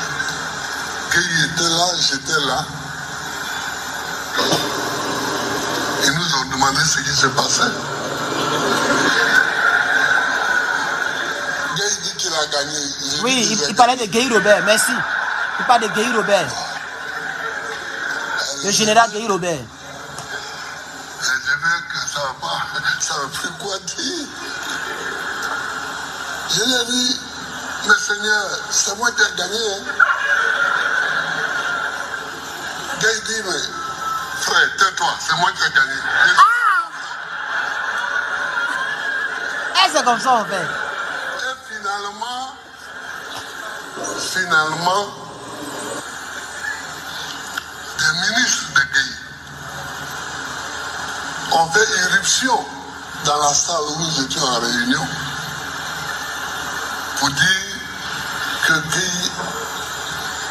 Gueye était là, j'étais là. Ils nous ont demandé ce qui se passait. Gueye dit qu'il a gagné.
Oui, il parlait de Gueye Robert, merci. Il parle de Gueye Robert. Le général Gueye Robert.
Je veux que ça ne plus quoi dire. Je lui ai dit, mais Seigneur, c'est moi qui ai gagné. Hein. Gueye dit, mais frère, tais-toi, c'est moi qui ai gagné.
Et c'est comme ça en fait.
Et finalement, des ministres de Gueye ont fait irruption dans la salle où nous étions en réunion pour dire que Gueye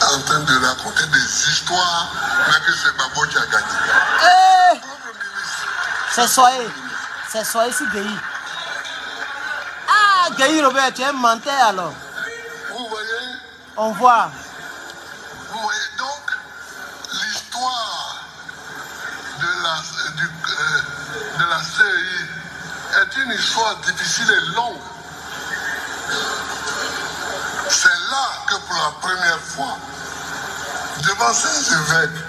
est en train de raconter des histoires, mais que c'est Babo qui a gagné.
C'est soyez si Gueye. Ah, Gueye Robert, tu es un menteur alors.
Vous voyez?
On voit.
Vous voyez donc l'histoire de la CEI est une histoire difficile et longue. C'est là que pour la première fois, devant ces évêques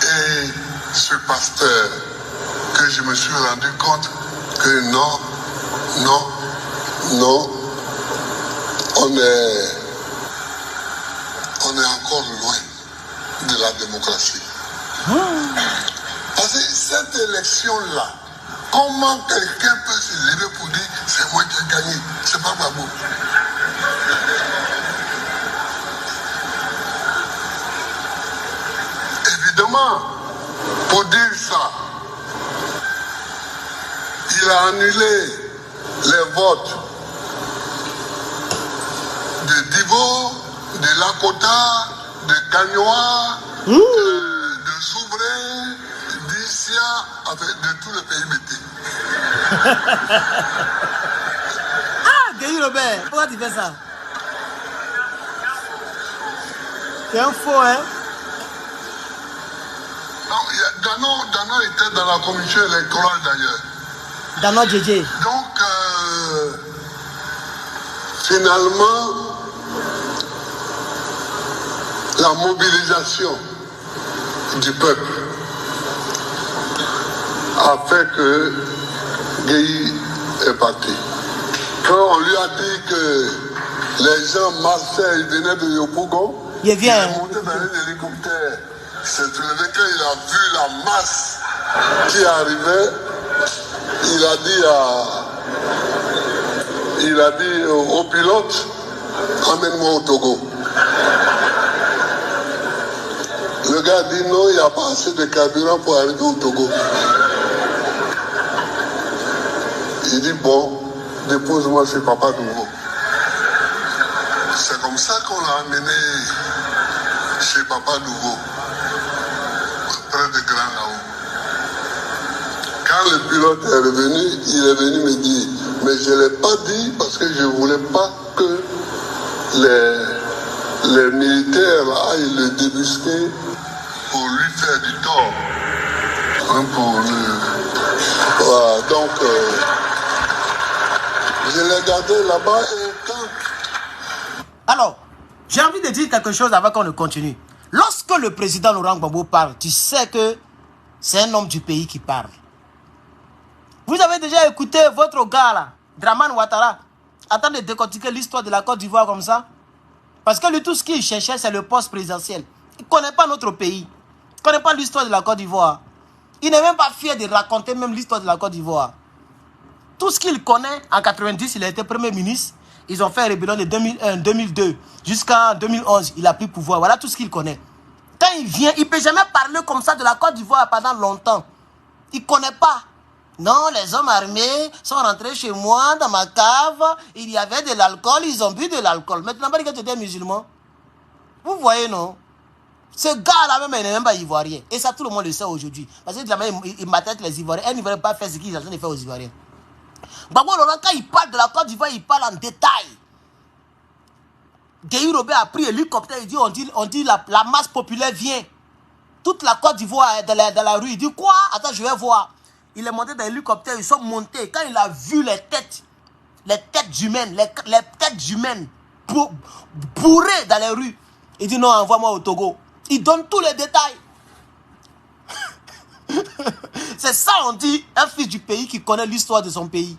et ce pasteur, que je me suis rendu compte que non, on est encore loin de la démocratie. Parce que cette élection-là, comment quelqu'un peut se lever pour dire c'est moi qui ai gagné, c'est pas Babo. Évidemment, pour dire ça, il a annulé les votes de Divo, de Lakota, de Gagnoa, de Soubré, d'Issia, avec de tout le pays métis.
Ah, Gueye Robert, pourquoi tu fais ça? C'est un faux, hein?
Non, Dano était dans la commission électorale d'ailleurs.
Dano Djedje.
Donc, finalement, la mobilisation du peuple a fait que Gueye est parti. Quand on lui a dit que les gens marchaient, ils venaient de Yopougon, il est monté dans un hélicoptère. C'est levé quand il a vu la masse qui arrivait, il a dit au pilote, emmène-moi au Togo. Le gars dit non, il n'y a pas assez de carburant pour arriver au Togo. Il dit bon, dépose-moi chez Papa Nouveau. C'est comme ça qu'on l'a amené chez Papa Nouveau, près de Grand là-haut. Quand le pilote est revenu, il est venu me dire, mais je ne l'ai pas dit parce que je ne voulais pas que les militaires aillent le débusquer pour lui faire du tort. Voilà, donc, je l'ai gardé là-bas et quand...
Alors, j'ai envie de dire quelque chose avant qu'on ne continue. Lorsque le président Laurent Gbagbo parle, tu sais que c'est un homme du pays qui parle. Vous avez déjà écouté votre gars là, Dramane Ouattara, en train de décortiquer l'histoire de la Côte d'Ivoire comme ça? Parce que lui, tout ce qu'il cherchait, c'est le poste présidentiel. Il ne connaît pas notre pays. Il ne connaît pas l'histoire de la Côte d'Ivoire. Il n'est même pas fier de raconter même l'histoire de la Côte d'Ivoire. Tout ce qu'il connaît, en 90, il a été Premier ministre. Ils ont fait une rébellion de 2001, 2002 jusqu'en 2011. Il a pris pouvoir. Voilà tout ce qu'il connaît. Quand il vient, il ne peut jamais parler comme ça de la Côte d'Ivoire pendant longtemps. Il ne connaît pas. Non, les hommes armés sont rentrés chez moi, dans ma cave. Il y avait de l'alcool, ils ont bu de l'alcool. Maintenant, tu es musulman. Vous voyez, non? Ce gars-là même, il n'est même pas ivoirien. Et ça, tout le monde le sait aujourd'hui. Parce que il m'attaque les Ivoiriens. Un Ivoirien ne pas faire ce qu'ils sont en train de faire aux Ivoiriens. Gbagbo Laurent, quand il parle de la Côte d'Ivoire, il parle en détail. Gueye Robert a pris l'hélicoptère, il dit, on dit la masse populaire vient. Toute la Côte d'Ivoire est dans la rue. Il dit quoi? Attends, je vais voir. Il est monté dans l'hélicoptère, ils sont montés. Quand il a vu les têtes humaines, les têtes humaines bourrées dans les rues, il dit non, envoie-moi au Togo. Il donne tous les détails. C'est ça, on dit, un fils du pays qui connaît l'histoire de son pays.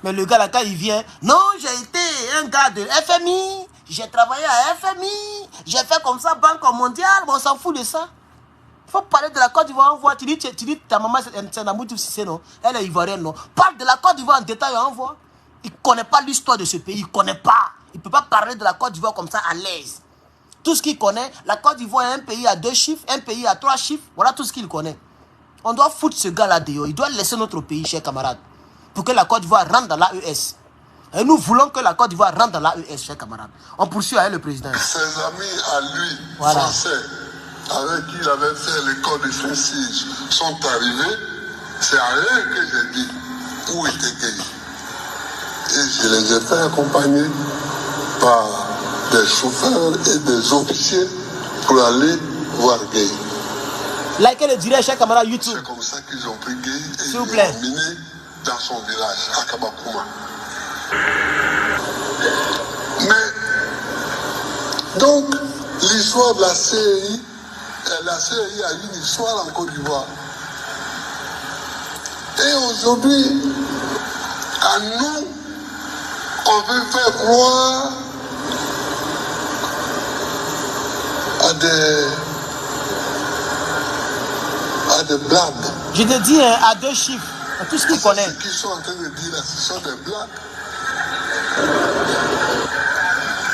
Mais le gars là, quand il vient, non, j'ai été un gars de FMI, j'ai travaillé à FMI, j'ai fait comme ça, Banque mondiale, mais on s'en fout de ça. Il faut parler de la Côte d'Ivoire, on voit. Tu dis ta maman, c'est Namoudou Cissé, non? Elle est ivoirienne, non? Parle de la Côte d'Ivoire en détail, on voit. Il ne connaît pas l'histoire de ce pays, il ne connaît pas. Il ne peut pas parler de la Côte d'Ivoire comme ça à l'aise. Tout ce qu'il connaît, la Côte d'Ivoire est un pays à 2 chiffres, un pays à 3 chiffres, voilà tout ce qu'il connaît. On doit foutre ce gars-là dehors, il doit laisser notre pays, chers camarades, pour que la Côte d'Ivoire rentre dans l'AES. Et nous voulons que la Côte d'Ivoire rentre dans l'AES, chers camarades. On poursuit avec le président.
Ses amis à lui, voilà, français, avec qui il avait fait l'école de Saint-Cyr, sont arrivés. C'est à eux que j'ai dit où était Gueye. Et je les ai fait accompagner par des chauffeurs et des officiers pour aller voir Gueye.
Likez le direct, chers camarades YouTube.
C'est comme ça qu'ils ont pris Gueye et
s'il vous
ils
plaît,
l'ont emmené dans son village, à Kabakouma. Mais, donc, l'histoire de la CEI a une histoire en Côte d'Ivoire. Et aujourd'hui, à nous, on veut faire croire à des blagues.
Je te dis à 2 chiffres, à tout ce qu'il connaît.
Ce qu'ils sont en train de dire là, ce sont des blagues.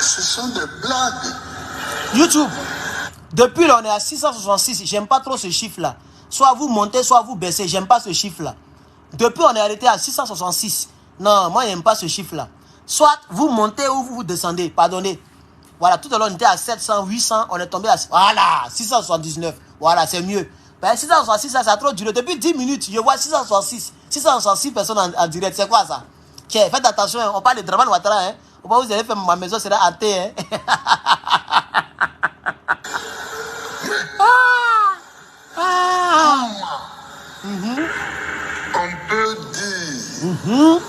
Ce sont des blagues.
YouTube, depuis là, on est à 666. J'aime pas trop ce chiffre-là. Soit vous montez, soit vous baissez. J'aime pas ce chiffre-là. Depuis, on est arrêté à 666. Non, moi, j'aime pas ce chiffre-là. Soit vous montez ou vous descendez. Pardonnez. Voilà, tout à l'heure, on était à 700, 800. On est tombé à... Voilà, 679. Voilà, c'est mieux. Ben, 666, ça a trop duré. Depuis 10 minutes, je vois 666 personnes en direct. C'est quoi ça? Tiens, faites attention. On parle de Draman Ouattara. Hein. Au moment où vous allez faire ma maison, sera hantée. Hein.
On peut dire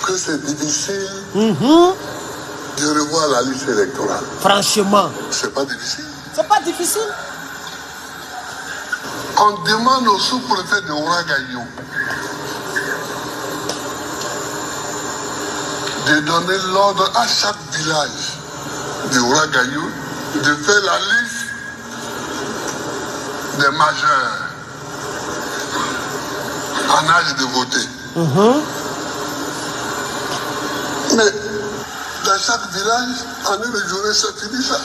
que c'est difficile de revoir la liste électorale.
Franchement.
C'est pas difficile.
C'est pas difficile.
On demande au sous-préfet de Ouagaïo de donner l'ordre à chaque village de Ouagaïo de faire la liste des majeurs en âge de voter. Mais dans chaque village, en une journée, c'est fini ça.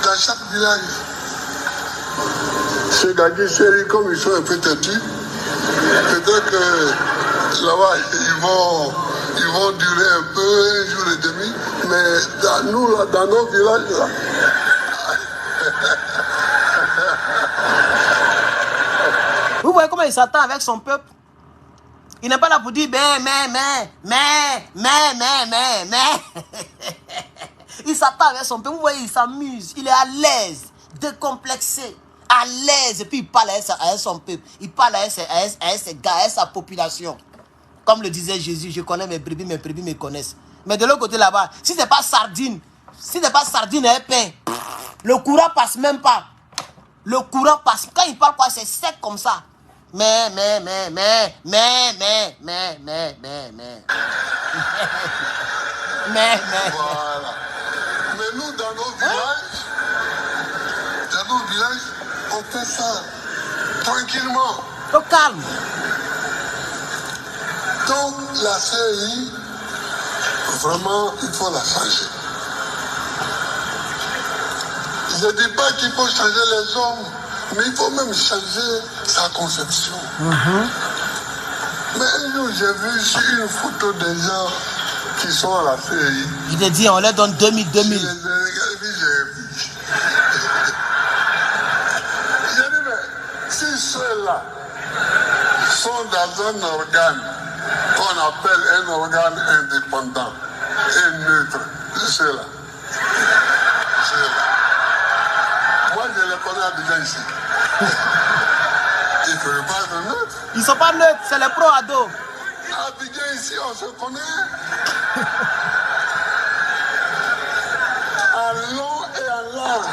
Dans chaque village. Chez Gagui, chérie, comme ils sont un peu têtus, peut-être que là-bas, ils vont durer un peu, 1 jour et demi, mais dans nous, là, dans nos villages, là,
vous voyez comment il s'attend avec son peuple? Il n'est pas là pour dire mais. Il s'attend avec son peuple. Vous voyez, il s'amuse. Il est à l'aise, décomplexé, à l'aise. Et puis il parle à son peuple. Il parle à ses gars, à sa population. Comme le disait Jésus, je connais mes brebis me connaissent. Mais de l'autre côté là-bas, si c'est pas sardine et pain, le courant passe même pas. Le courant passe. Quand il parle quoi, c'est sec comme ça. Mais. Voilà.
Mais nous, dans nos villages, on fait ça tranquillement.
Au calme.
Donc, la CEI, vraiment, il faut la changer. Je ne dis pas qu'il faut changer les hommes, mais il faut même changer sa conception. Mais un jour, j'ai vu sur une photo des gens qui sont à la CEI.
Il te dit, on leur donne 2000.
Je les ai regardés, j'ai dit, mais si ceux-là sont dans un organe qu'on appelle un organe indépendant, et neutre. Je suis là. Je suis là. Moi, je les connais à Abidjan ici. Ils ne peuvent pas être neutres.
Ils ne sont pas neutres, c'est les pro-ados.
À Abidjan ici, on se connaît. À long et à large.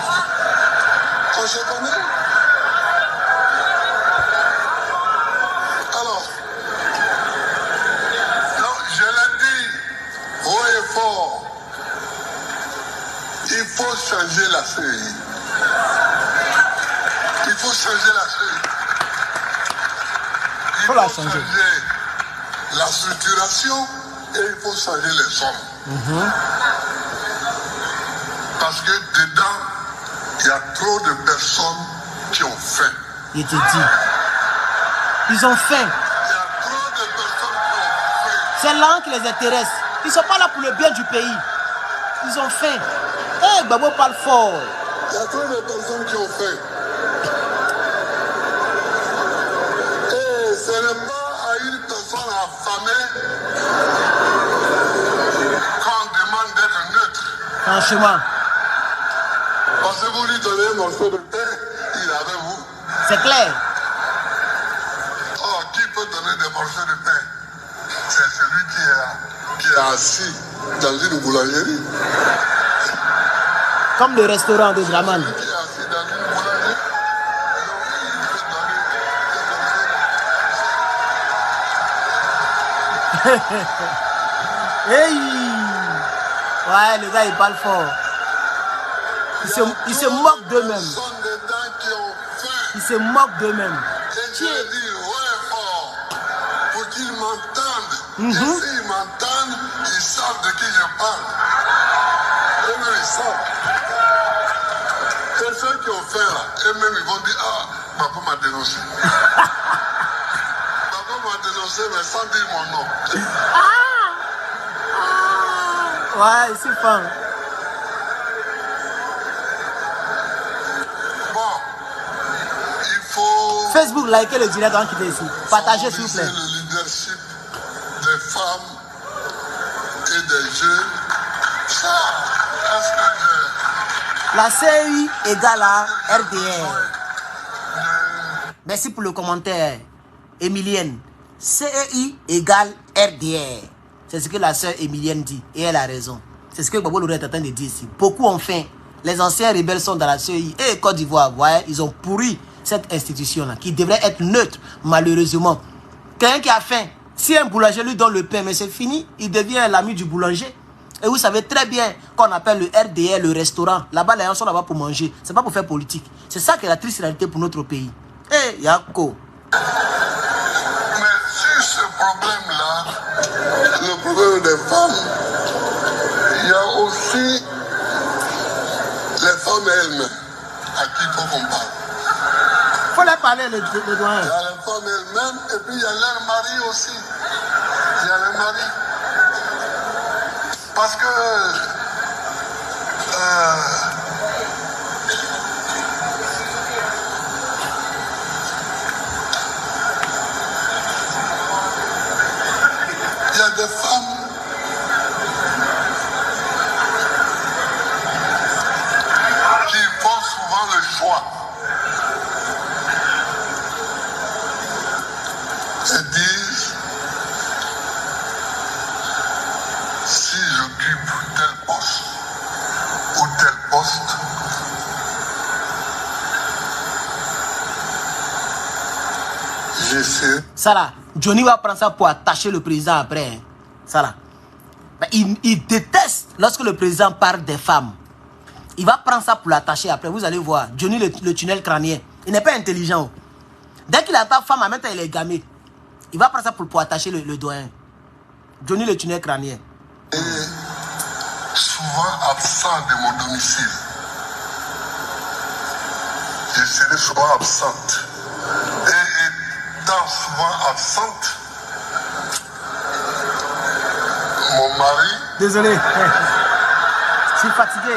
On se connaît. Alors, donc, je l'ai dit haut et fort, il faut changer la CEI. Il faut changer la CEI. Il faut changer la structuration et il faut changer les hommes. Parce que dedans, il y a trop de personnes qui ont faim.
Je te dis. Ils ont faim.
Il y a trop de personnes qui ont faim.
C'est l'an qui les intéresse. Ils ne sont pas là pour le bien du pays. Ils ont faim. Eh, Babo parle fort.
Il y a trop de personnes qui ont faim. Et ce n'est pas à une personne affamée qu'on demande d'être neutre.
Franchement.
Parce que vous lui donnez un morceau de pain, il est avec vous.
C'est clair.
Oh, qui peut donner des morceaux de pain? C'est celui qui est assis dans une boulangerie.
Comme le restaurant de Draman.
Qui est assis dans une boulangerie. Donc, il peut donner des morceaux de pain.
Hey! Ouais, le gars, il parle fort. Ils se moquent d'eux-mêmes. Ils se moquent d'eux-mêmes.
Et je dis, ouais, fort, pour qu'ils m'entendent. Et s'ils m'entendent, ils savent de qui je parle. Eux-mêmes, ils savent. Et ceux qui ont fait là, eux-mêmes, ils vont dire, ah, papa m'a dénoncé. Papa m'a dénoncé, mais sans dire mon nom.
Ouais, c'est fort.
Bon, il faut...
Facebook, likez le direct avant qu'il est ici. Partagez, s'il vous plaît.
Le leadership des femmes et des jeunes. Ça, est-ce que
La CEI égale à RDR. Merci pour le commentaire, Emilienne. CEI égale RDR. C'est ce que la sœur Emilienne dit. Et elle a raison. C'est ce que Babo Lourette est en train de dire ici. Beaucoup ont faim. Les anciens rebelles sont dans la CEI. Et Côte d'Ivoire, voyez, ils ont pourri cette institution-là, qui devrait être neutre, malheureusement. Quelqu'un qui a faim, si un boulanger lui donne le pain, mais c'est fini, il devient l'ami du boulanger. Et vous savez très bien qu'on appelle le RDR, le restaurant. Là-bas, les gens sont là-bas pour manger. C'est pas pour faire politique. C'est ça qui est la triste réalité pour notre pays. Eh, Yako.
Mais sur ce problème-là, le problème des femmes, il y a aussi les femmes elles-mêmes à qui il faut qu'on parle.
Il faut leur parler, le doyen.
Il y a les femmes elles-mêmes et puis il y a leur mari aussi. Il y a le mari. Parce que il y a des femmes qui font souvent le choix et disent si j'occupe tel poste ou tel poste, j'essaie.
Ça là, Johnny va prendre ça pour attacher le président après. Hein. Ça là. Ben, il déteste lorsque le président parle des femmes. Il va prendre ça pour l'attacher après. Vous allez voir. Johnny le tunnel crânien. Il n'est pas intelligent. Dès qu'il attend femme, maintenant il est gamé. Il va prendre ça pour attacher le doyen. Johnny le tunnel crânien.
Et souvent absent de mon domicile. Je serai souvent absente. Et étant souvent absente, mon mari...
Désolé. Je suis fatigué.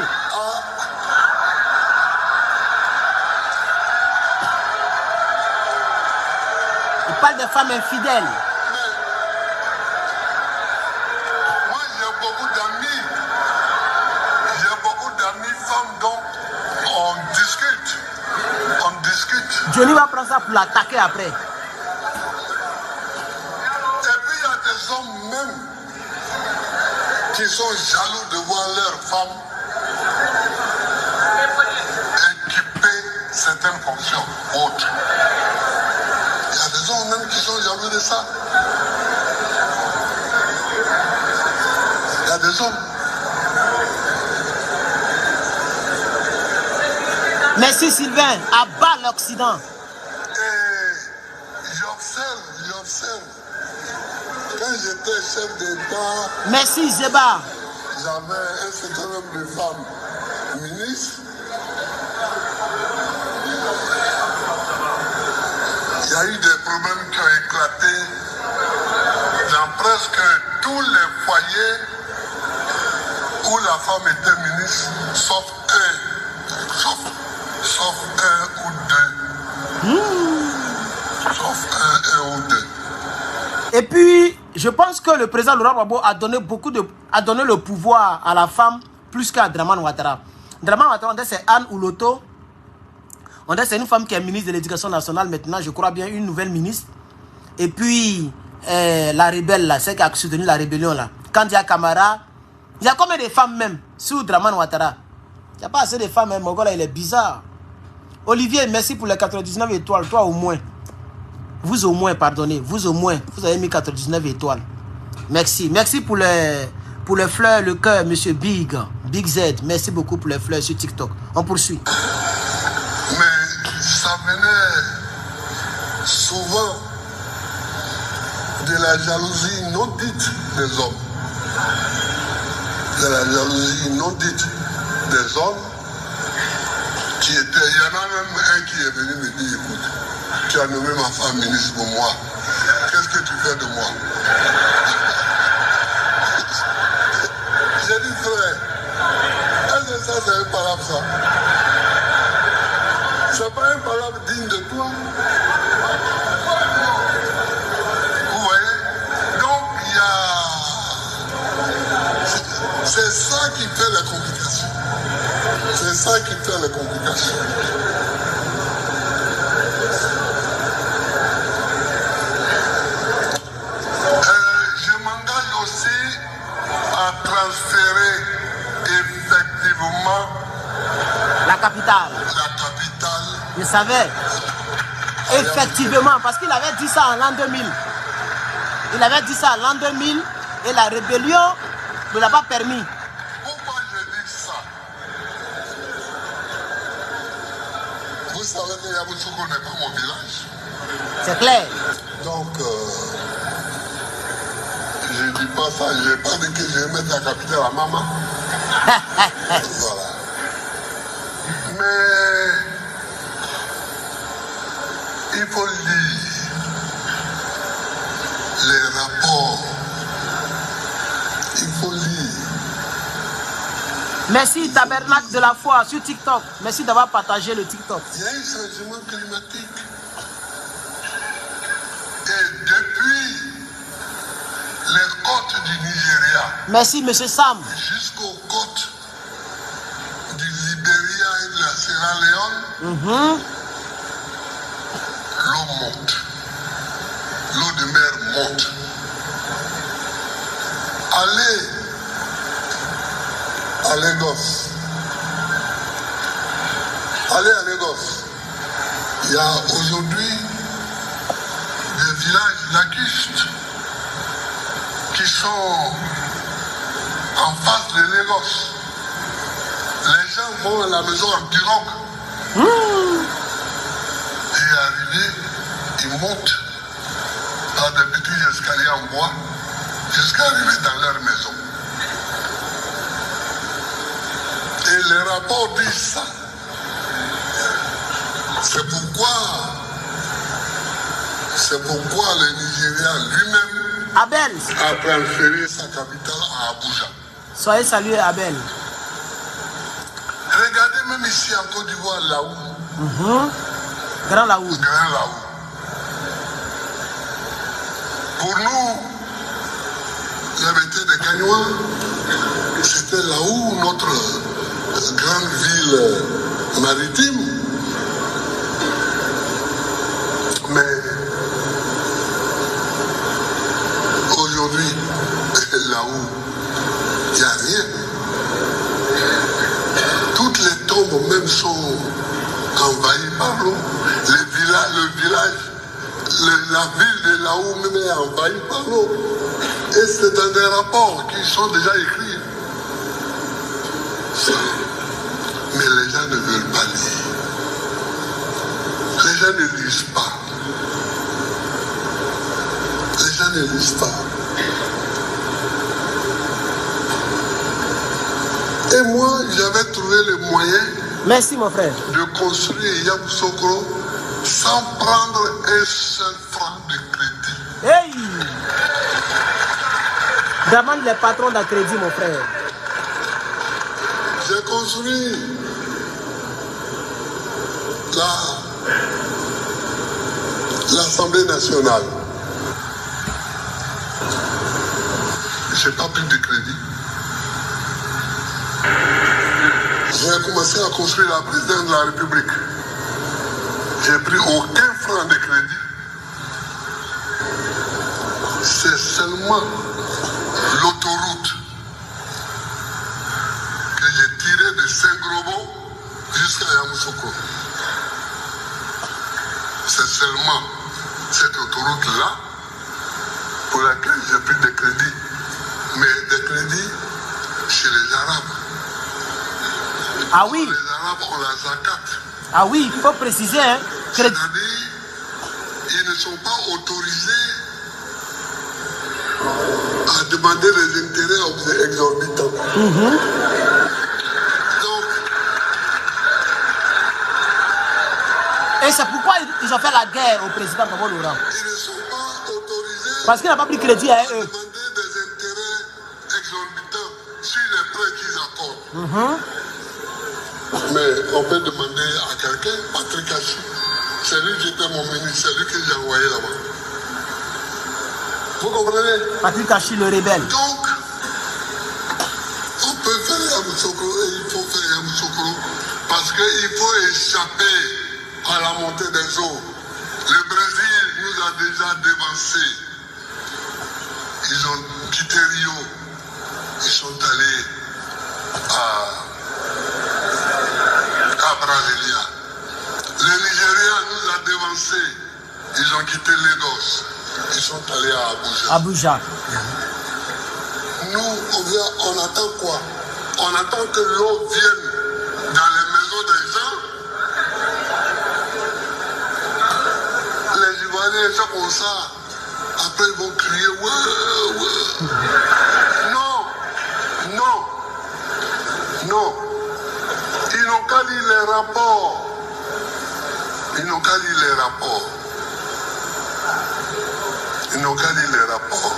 Il parle de femmes infidèles.
Moi, j'ai beaucoup d'amis On discute. On discute.
Johnny va prendre ça pour l'attaquer après.
Et puis il y a des hommes même qui sont jaloux de voir leurs femmes occuper certaines fonctions autres. Il y a des hommes même qui sont jaloux de ça. Il y a des hommes.
Merci Sylvain, abat l'Occident.
Et j'observe. Quand j'étais chef d'État,
Merci Zeba.
j'avais un certain nombre de femmes ministres. Il y a eu des problèmes qui ont éclaté dans presque tous les foyers où la femme était ministre, sauf un ou deux. Sauf un ou deux.
Et puis, je pense que le président Laurent Gbagbo a donné le pouvoir à la femme plus qu'à Dramane Ouattara. Dramane Ouattara, c'est Anne Ouloto. C'est une femme qui est ministre de l'Éducation nationale maintenant, je crois bien, une nouvelle ministre. Et puis, la rebelle, là, celle qui a soutenu la rébellion, là. Kandia Camara. Il y a combien de femmes même sous Dramane Ouattara? Il n'y a pas assez de femmes, hein, mon gars là, il est bizarre. Olivier, merci pour les 99 étoiles, toi au moins. Vous au moins, pardonnez, vous au moins, vous avez mis 99 étoiles. Merci. Merci pour les fleurs, le cœur, monsieur Big Z. Merci beaucoup pour les fleurs sur TikTok. On poursuit.
Mais ça venait souvent de la jalousie non dite des hommes. De la jalousie non dite des hommes qui étaient... Il y en a même un qui est venu me dire, écoute, tu as nommé ma femme ministre pour moi. Qu'est-ce que tu fais de moi? J'ai dit, frère, est-ce que ça, c'est un palabre, ça? C'est pas un palabre digne de toi. Vous voyez? Donc, il y a... C'est ça qui fait la complication. C'est ça qui fait la complication. Je m'engage aussi à transférer effectivement
La capitale.
la capitale.
Je savais. Effectivement, parce qu'il avait dit ça en l'an 2000. Il avait dit ça en l'an 2000 et la rébellion ne l'a pas permis.
Pourquoi je dis ça? Vous savez que Yamoussoukro n'est pas mon village.
C'est clair.
Donc, je ne dis pas ça. Je n'ai pas dit que je vais mettre la capitale à maman. Voilà. Mais il faut lire les rapports. Il faut lire.
Merci Tabernacle de la foi sur TikTok. Merci d'avoir partagé le TikTok.
Il y a un changement climatique. Et depuis les côtes du Nigeria
Merci Monsieur Sam.
jusqu'aux côtes du Libéria et de la Sierra Leone, l'eau monte. L'eau de mer monte. Allez à Lagos. Allez à Lagos. Il y a aujourd'hui des villages lacustres qui sont en face de Lagos. Les gens vont à la maison en pirogue. Et arrivés, ils montent par des petits escaliers en bois jusqu'à arriver dans leur maison. Et les rapports disent ça. C'est pourquoi le Nigeria lui-même
Abel,
a transféré sa capitale à Abuja.
soyez salués Abel.
Regardez même ici en Côte d'Ivoire, là-haut.
Grand Laou.
Grand là-haut. Pour nous, la métier de Gagnois, c'était là où notre grande ville maritime. Mais aujourd'hui, là où il n'y a rien, toutes les tombes même sont envahies par l'eau. Le village, la ville de là-haut même est envahie par l'eau. Et c'est dans des rapports qui sont déjà écrits. Mais les gens ne veulent pas lire. Les gens ne lisent pas. Les gens ne lisent pas. Et moi, j'avais trouvé le moyen.
Merci, mon frère.
De construire Yamoussoukro sans prendre un seul franc de crédit.
Hey! Demande les patrons d'un crédit, mon frère.
J'ai construit l'Assemblée nationale. Je n'ai pas pris de crédit. J'ai commencé à construire la présidence de la République. J'ai pris aucun franc de crédit. C'est seulement l'autoroute que j'ai tirée de Saint-Grobo jusqu'à Yamoussoukro. C'est seulement cette autoroute-là pour laquelle j'ai pris des crédits. Mais des crédits chez les Arabes.
Ah oui.
Les Arabes ont la zakat.
Ah oui, il faut préciser, hein.
C'est-à-dire, ils ne sont pas autorisés à demander les intérêts exorbitants. Donc,
et c'est pourquoi ils ont fait la guerre au président Gbagbo Laurent.
ils ne sont pas autorisés
Parce qu'il n'a pas pris crédit à
à
eux.
demander des intérêts exorbitants sur les prêts qu'ils accordent. Mais on peut demander à quelqu'un, Patrick Hachi, c'est lui qui était mon ministre, c'est lui que j'ai envoyé là-bas. Vous comprenez?
Patrick Hachi, le rebelle.
Donc, on peut faire Yamoussoukro et il faut faire Yamoussoukro parce qu'il faut échapper à la montée des eaux. Le Brésil nous a déjà dévancés. Ils ont quitté Rio. Ils sont allés à Brasilia. Le Nigeria nous a dévancés. Ils ont quitté Lagos. Ils sont allés à Abuja.
Abuja.
Nous, on attend quoi? On attend que l'eau vienne dans les maisons des gens. Les Ivoiriens sont comme ça. Après, ils vont crier ouais, ouais. Non, non, non. Ils n'ont qu'à lire les rapports. Ils n'ont qu'à lire les rapports. Ils n'ont qu'à lire les rapports.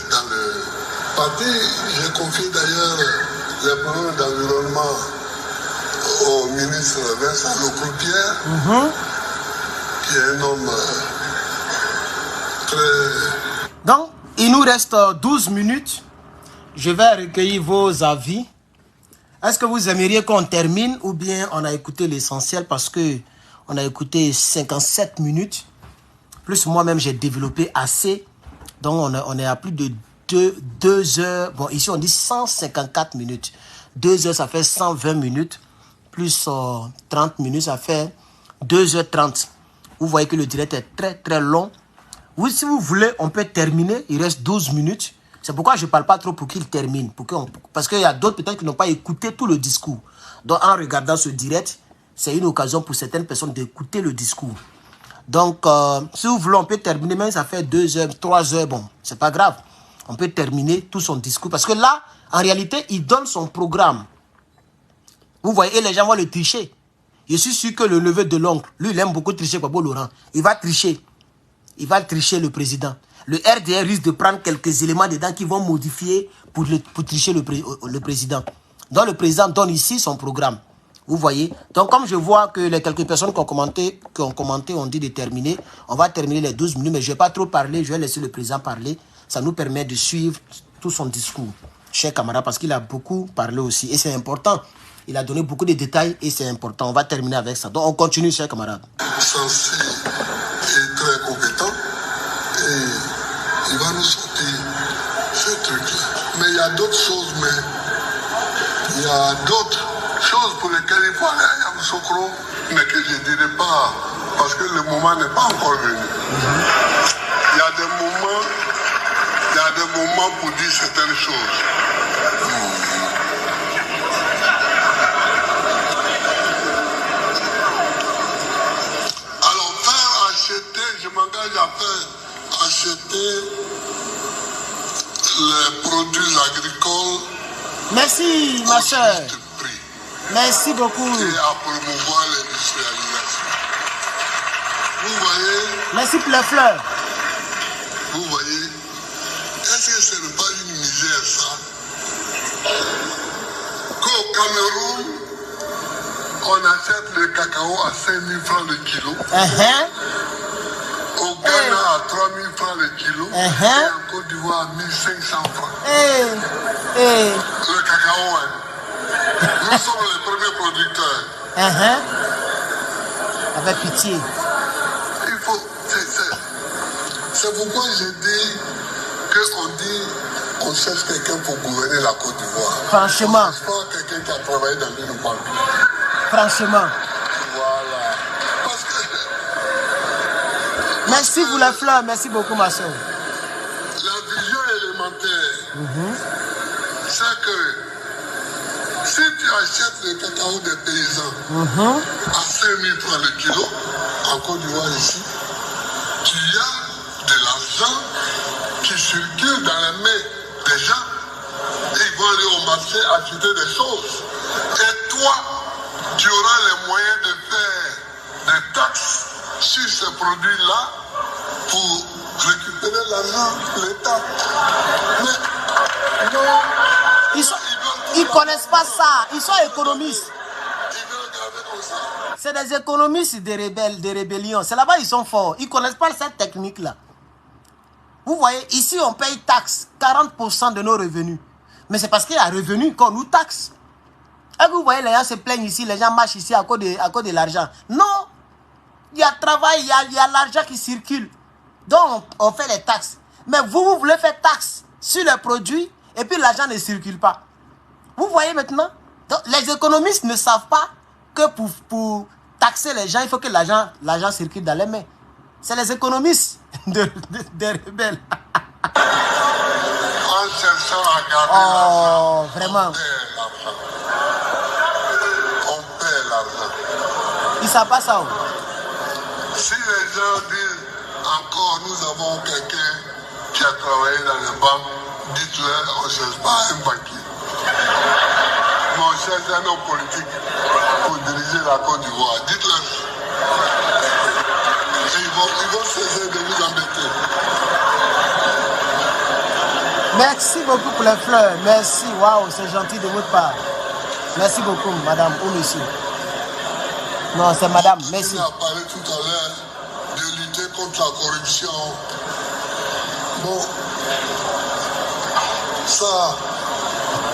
Dans le parti, j'ai confié d'ailleurs les problèmes d'environnement au ministre Vincent Lecroupierre, qui est un homme très...
Donc, il nous reste 12 minutes. Je vais recueillir vos avis. Est-ce que vous aimeriez qu'on termine ou bien on a écouté l'essentiel parce que on a écouté 57 minutes. Plus moi-même, j'ai développé assez. Donc, on est à plus de 2 heures. Bon, ici, on dit 154 minutes. 2 heures, ça fait 120 minutes. Plus 30 minutes, ça fait 2h30. Vous voyez que le direct est très, très long. Oui, si vous voulez, on peut terminer. Il reste 12 minutes. C'est pourquoi je ne parle pas trop pour qu'il termine. Parce qu'il y a d'autres peut-être qui n'ont pas écouté tout le discours. Donc, en regardant ce direct, c'est une occasion pour certaines personnes d'écouter le discours. Donc, si vous voulez, on peut terminer. Même ça fait 2 heures, 3 heures. Bon, c'est pas grave. On peut terminer tout son discours. Parce que là, en réalité, il donne son programme. Vous voyez, et les gens vont le tricher. Je suis sûr que le neveu de l'oncle, lui, il aime beaucoup tricher Gbagbo Laurent. Il va tricher. Il va tricher le président. Le RDR risque de prendre quelques éléments dedans qui vont modifier pour tricher le président. Donc, le président donne ici son programme. Vous voyez. Donc, comme je vois que les quelques personnes qui ont commenté ont dit de terminer, on va terminer les 12 minutes, mais je ne vais pas trop parler, je vais laisser le président parler. Ça nous permet de suivre tout son discours, cher camarade, parce qu'il a beaucoup parlé aussi. Et c'est important Il a donné beaucoup de détails et c'est important. On va terminer avec ça. Donc, on continue, chers camarades.
Sensé est très compétent et il va nous sortir ce truc-là. Mais il y a d'autres choses, il y a d'autres choses pour lesquelles il faut aller à Yamoussoukro, mais que je ne dirai pas parce que le moment n'est pas encore venu. Il y a des moments pour dire certaines choses. Alors, faire acheter, je m'engage à faire acheter les produits agricoles.
Merci, ma soeur. Merci beaucoup.
Et à promouvoir l'industrialisation. Vous voyez?
Merci pour les fleurs.
Vous voyez? Est-ce que ce n'est pas une misère, ça? Qu'au Cameroun, on achète le cacao à 5 000 francs le kilo. Au Ghana, à 3 000 francs le kilo. Et en Côte d'Ivoire, à 1 500 francs. Le cacao, hein. Nous sommes les premiers producteurs.
Avec pitié.
Il faut. C'est pourquoi j'ai dit qu'on cherche quelqu'un pour gouverner la Côte d'Ivoire.
Franchement.
On ne cherche pas quelqu'un qui a travaillé dans une banque.
Franchement.
Voilà. Parce que.
Merci pour la fleur. Merci beaucoup, ma soeur.
La vision élémentaire, c'est que si tu achètes le cacao des paysans à 5 000 francs le kilo, en Côte d'Ivoire ici, tu as de l'argent qui circule dans les mains des gens et ils vont aller au marché acheter des choses. Et toi, tu auras les moyens de faire des taxes sur ces produits-là pour récupérer l'argent de l'État. Mais non.
Ils ne connaissent pas ça. Ils sont économistes. C'est des économistes des rebelles, des rébellions. C'est là-bas ils sont forts. Ils ne connaissent pas cette technique-là. Vous voyez, ici on paye taxe, 40% de nos revenus. Mais c'est parce qu'il y a revenu qu'on nous taxe. Et vous voyez, les gens se plaignent ici, les gens marchent ici à cause de l'argent. Non. Il y a travail, il y a l'argent qui circule. Donc on fait les taxes. Mais vous voulez faire taxe sur les produits et puis l'argent ne circule pas. Vous voyez maintenant? Donc, les économistes ne savent pas que pour taxer les gens, il faut que l'argent circule dans les mains. C'est les économistes des rebelles.
En cherchant à garder
l'argent, vraiment.
On perd l'argent.
Ils ne savent pas ça.
Si les gens disent encore, nous avons quelqu'un qui a travaillé dans les banques, dites-leur, on ne cherche pas un banquier. Mais on cherche un homme politique pour diriger la Côte d'Ivoire. Dites-leur. Et ils vont cesser de vous embêter.
Merci beaucoup pour les fleurs. Merci. Waouh, c'est gentil de votre part. Merci beaucoup, madame ou monsieur. Non, c'est madame. Merci.
On a parlé tout à l'heure de lutter contre la corruption. Bon, ça,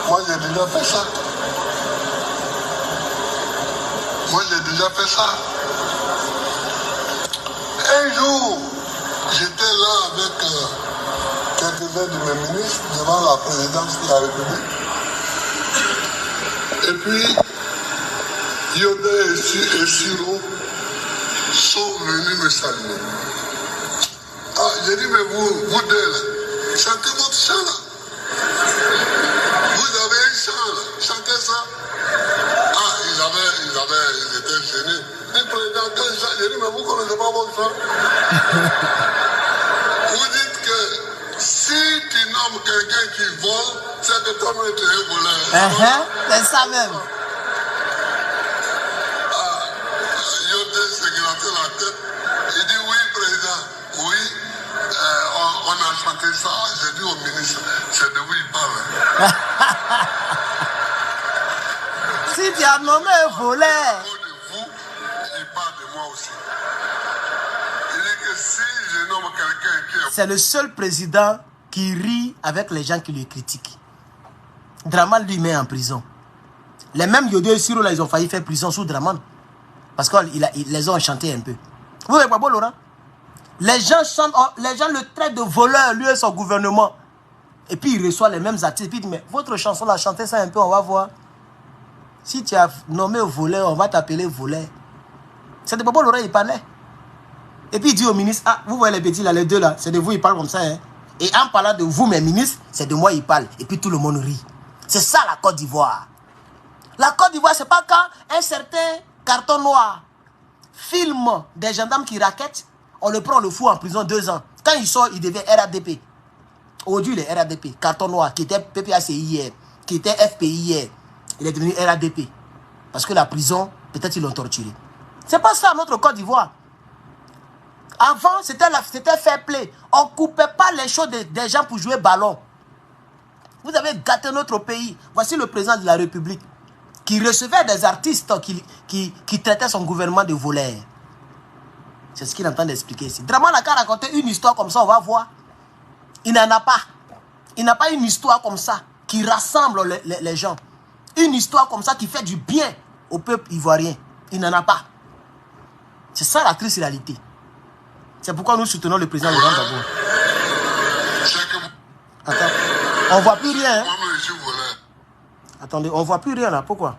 moi j'ai déjà fait ça. Un jour, j'étais là avec quelques-uns de mes ministres devant la présidence de la République. Et puis, Yodé et Siro sont venus me saluer. Ah, j'ai dit, mais vous deux là, chantez votre chant là. Vous avez un chant là, chantez ça. Ah, ils étaient gênés. Les présidents, quel chant? J'ai dit, mais vous ne connaissez pas votre chant. Vous dites que si tu nommes quelqu'un qui vole, c'est que toi-même tu es voleur.
C'est ça même.
Yodé s'est gratté la tête. Il dit, oui, président, oui. On a chanté ça. J'ai dit au ministre, c'est de vous il parle.
Si tu as nommé un voleur.
Il parle de moi aussi. Il dit que si je nomme quelqu'un qui est...
C'est le seul président qui rit avec les gens qui le critiquent. Draman lui met en prison. Les mêmes Yodé et Siro, là, ils ont failli faire prison sous Draman. Parce qu'ils les ont enchantés un peu. Vous voyez pas bon, Laurent? Les gens chantent, les gens le traitent de voleur, lui et son gouvernement. Et puis il reçoit les mêmes artistes. Puis il dit, mais votre chanson là, chantez ça un peu, on va voir. Si tu as nommé voleur, on va t'appeler voleur. C'est de Bobo Laurent, il parlait. Et puis il dit au ministre, ah, vous voyez les petits là, les deux là, c'est de vous, ils parlent comme ça. Hein. Et en parlant de vous, mes ministres, c'est de moi, ils parlent. Et puis tout le monde rit. C'est ça la Côte d'Ivoire. La Côte d'Ivoire, c'est pas quand un certain carton noir filme des gendarmes qui raquettent, on le prend, on le fout en prison 2 ans. Quand il sort, il devient RADP. Aujourd'hui, il est RADP, carton noir, qui était PPACI hier, qui était FPI hier. Il est devenu RADP. Parce que la prison, peut-être ils l'ont torturé. C'est pas ça notre Côte d'Ivoire. Avant, c'était fair play. On ne coupait pas les choses des gens pour jouer ballon. Vous avez gâté notre pays. Voici le président de la République qui recevait des artistes qui traitaient son gouvernement de voleurs. C'est ce qu'il est en train d'expliquer ici. Draman a qu'à raconter une histoire comme ça, on va voir. Il n'en a pas. Il n'a pas une histoire comme ça qui rassemble les gens. Une histoire comme ça qui fait du bien au peuple ivoirien. Il n'en a pas. C'est ça la triste réalité. C'est pourquoi nous soutenons le président Laurent Gbagbo. Attends, on voit plus rien. Hein? Attendez, on voit plus rien là. Pourquoi?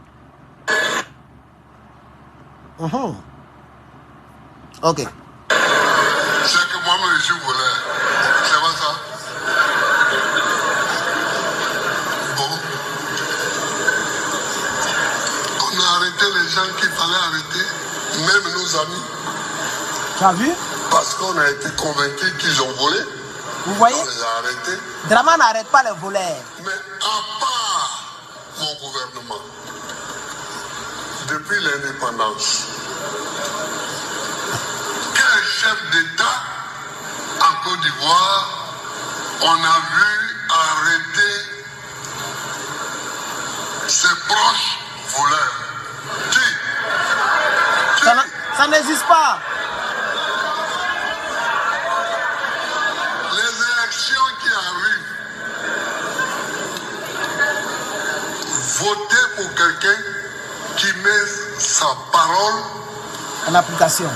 Ok.
C'est que moi-même je suis voleur. C'est pas ça? Bon. On a arrêté les gens qu'il fallait arrêter, même nos amis.
Tu as vu?
Parce qu'on a été convaincus qu'ils ont volé.
Vous voyez?
On les a arrêtés.
Draman n'arrête pas les voleurs.
Mais à part mon gouvernement, depuis l'indépendance, quel chef d'État en Côte d'Ivoire on a vu arrêter ses proches voleurs? Qui?
Ça n'existe pas.
Qui arrive, voter pour quelqu'un qui met sa parole
en application,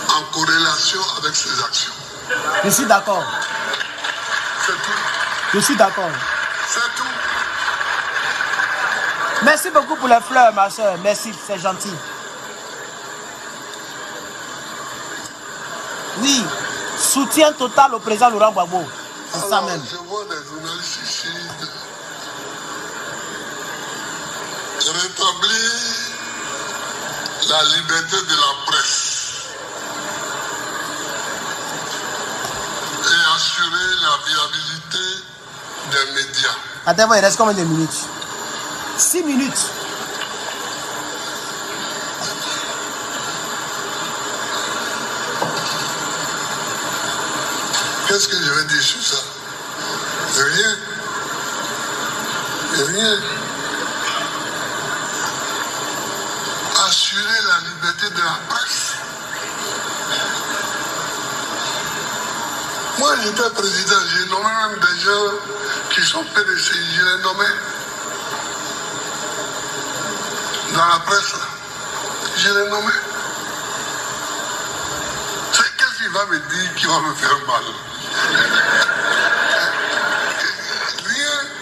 en corrélation avec ses actions.
Je suis d'accord.
C'est tout.
Je suis d'accord.
C'est tout.
Merci beaucoup pour les fleurs, ma soeur. Merci, c'est gentil. Oui. Soutien total au président Laurent Gbagbo. C'est ça même.
Je vois des journalistes ici rétablir la liberté de la presse et assurer la viabilité des médias.
Attends, il reste combien de minutes? 6 minutes.
Qu'est-ce que je vais dire sur ça? Rien. Rien. Assurer la liberté de la presse. Moi, j'étais président, j'ai nommé même des gens qui sont PDC, je les nommé dans la presse. Je les nommé. Qu'est-ce qu'il va me dire qui va me faire mal?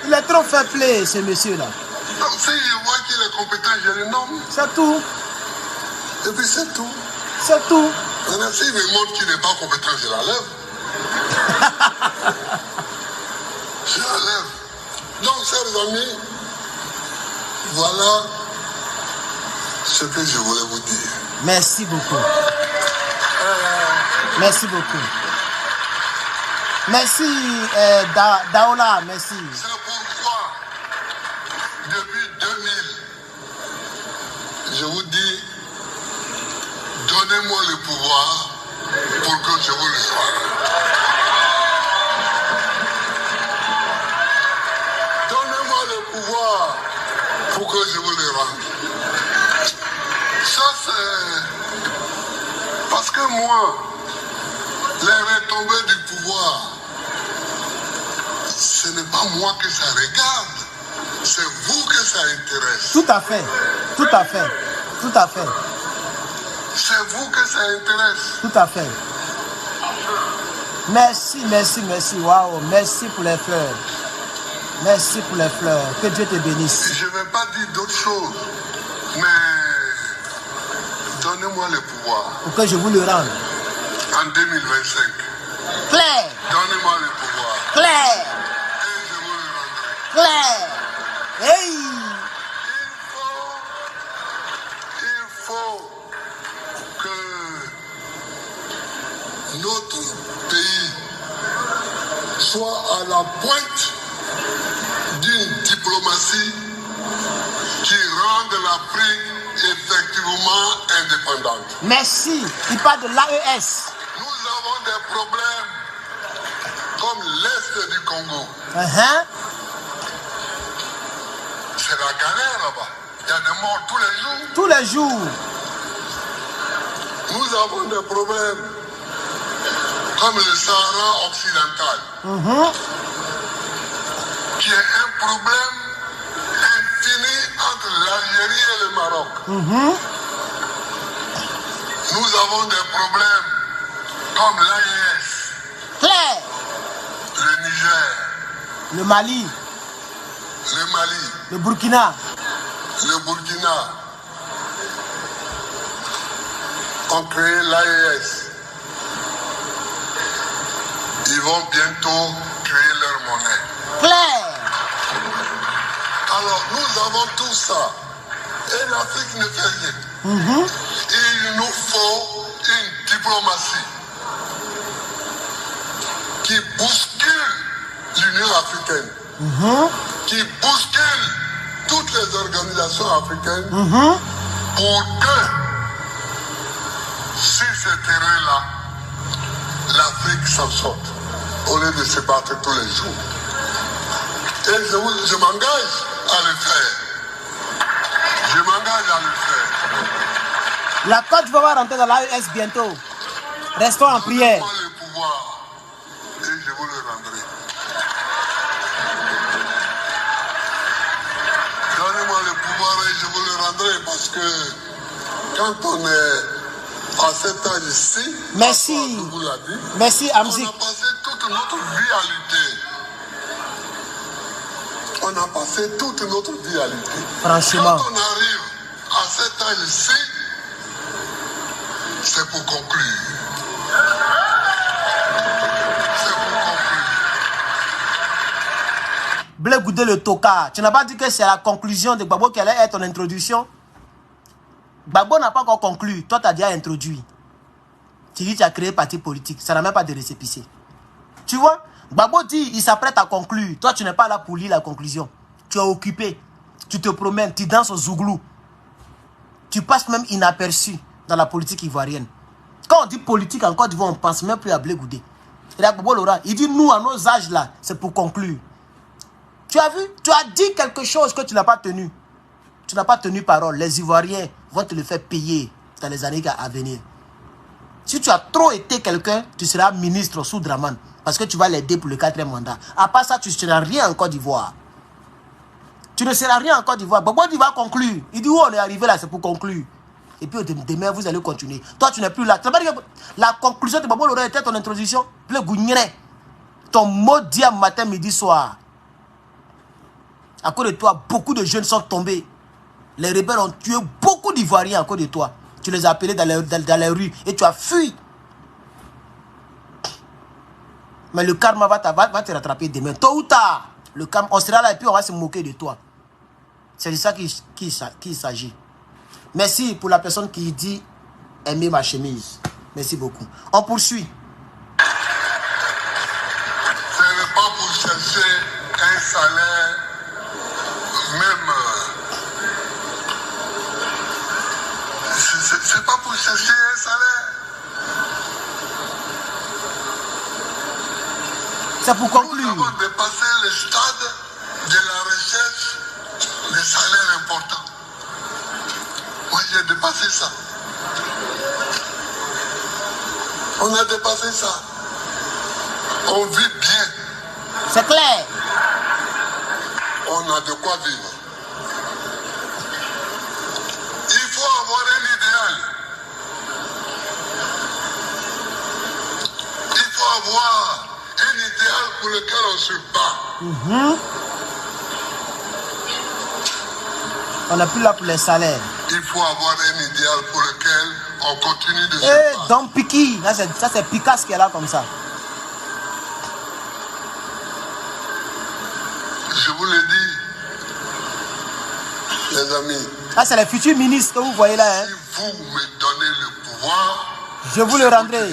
Il est trop fair play, ce monsieur-là.
Donc, si je vois qu'il est compétent, je le nomme.
C'est tout.
Et puis c'est tout.
C'est tout.
Maintenant, s'il me montre qu'il n'est pas compétent, je l'enlève. Je l'enlève. Donc, chers amis, voilà ce que je voulais vous dire.
Merci beaucoup. Merci beaucoup. Merci, Daola, merci.
C'est pourquoi, depuis 2000, je vous dis, donnez-moi le pouvoir pour que je vous le sois. Donnez-moi le pouvoir pour que je vous le rende. Ça, c'est parce que moi, les retombées du pouvoir, ce n'est pas moi que ça regarde, C'est vous que ça intéresse.
Tout à fait. Tout à fait. Tout à fait.
C'est vous que ça intéresse.
Tout à fait. Merci, merci, merci. Waouh, merci pour les fleurs. Merci pour les fleurs. Que Dieu te bénisse.
Je ne vais pas dire d'autres choses, mais donnez-moi le pouvoir.
Pour que je vous le rende.
En 2025.
Claire.
Donnez-moi le pouvoir.
Claire.
Et je vous le rendrai.
Claire. Hey.
Il faut que notre pays soit à la pointe d'une diplomatie qui rende l'Afrique effectivement indépendante.
Merci. Il parle de l'AES.
Nous avons des problèmes comme l'Est du Congo. C'est la galère là-bas. Il y a des morts tous les jours.
Tous les jours.
Nous avons des problèmes comme le Sahara occidental, qui est un problème infini entre l'Algérie et le Maroc. Nous avons des problèmes comme l'AES,
Claire.
le Niger,
Le Mali.
le Mali,
Le Burkina.
le Burkina ont créé l'AES. Ils vont bientôt créer leur monnaie.
Claire.
Alors nous avons tout ça. Et l'Afrique ne fait rien. Il nous faut une diplomatie qui bouscule l'Union africaine, qui bouscule toutes les organisations africaines pour que sur ce terrain-là, l'Afrique s'en sorte au lieu de se battre tous les jours. Et je m'engage à le faire. Je m'engage à le faire.
La Côte d'Ivoire va rentrer dans l'AES bientôt. Restons en prière.
Donnez-moi le pouvoir et je vous le rendrai. Donnez-moi le pouvoir et je vous le rendrai parce que quand on est à cet âge-ci,
Merci.
je vous l'ai dit,
Merci,
on
Amzik.
a passé toute notre vie à lutter. On a passé toute notre vie à lutter.
Franchement.
Quand on arrive à cet âge-ci, c'est pour conclure. C'est pour conclure.
Blé Goudé le Toka. Tu n'as pas dit que c'est la conclusion de Gbagbo qui allait être ton introduction? Gbagbo n'a pas encore conclu. Toi, tu as déjà introduit. Tu dis que tu as créé parti politique. Ça n'a même pas de récépissé. Tu vois? Gbagbo dit il s'apprête à conclure. Toi, tu n'es pas là pour lire la conclusion. Tu es occupé. Tu te promènes. Tu danses au zouglou. Tu passes même inaperçu dans la politique ivoirienne. Quand on dit politique en Côte d'Ivoire, on ne pense même plus à Blé Goudé. Et là, Gbagbo Laurent, il dit nous, à nos âges là, c'est pour conclure. Tu as vu? Tu as dit quelque chose que tu n'as pas tenu. Tu n'as pas tenu parole. Les Ivoiriens vont te le faire payer dans les années à venir. Si tu as trop été quelqu'un, tu seras ministre sous Draman. Parce que tu vas l'aider pour le 4e mandat. À part ça, tu ne seras rien en Côte d'Ivoire. Tu ne seras rien en Côte d'Ivoire. Gbagbo il va conclure. Il dit, où on est arrivé là, c'est pour conclure. Et puis demain, vous allez continuer. Toi, tu n'es plus là. La conclusion de Gbagbo Laurent était ton introduction. Le Gougnere. Ton mot dit à matin, midi, soir. À cause de toi, beaucoup de jeunes sont tombés. Les rebelles ont tué beaucoup d'Ivoiriens à cause de toi. Tu les as appelés dans les rues et tu as fui. Mais le karma va te rattraper demain. Tôt ou tard, le karma, on sera là et puis on va se moquer de toi. C'est de ça qu'il s'agit. Merci pour la personne qui dit aimer ma chemise. Merci beaucoup. On poursuit.
Ce n'est pas pour chercher un salaire, même. C'est pas pour chercher un salaire.
C'est pour conclure.
Nous avons dépassé le stade de la recherche des salaires importants. Moi, j'ai dépassé ça. On a dépassé ça. On vit bien.
C'est clair.
on a de quoi vivre. Il faut avoir un idéal. Il faut avoir un idéal pour lequel on se bat.
On n'est plus là pour les salaires.
Il faut avoir un idéal pour lequel on continue de se battre.
Et Don Piki, ça c'est Picasso qui est là comme ça.
Je vous le dis, les amis.
Ça c'est les futurs ministres que vous voyez là. Hein.
Si vous me donnez le pouvoir,
je vous le rendrai.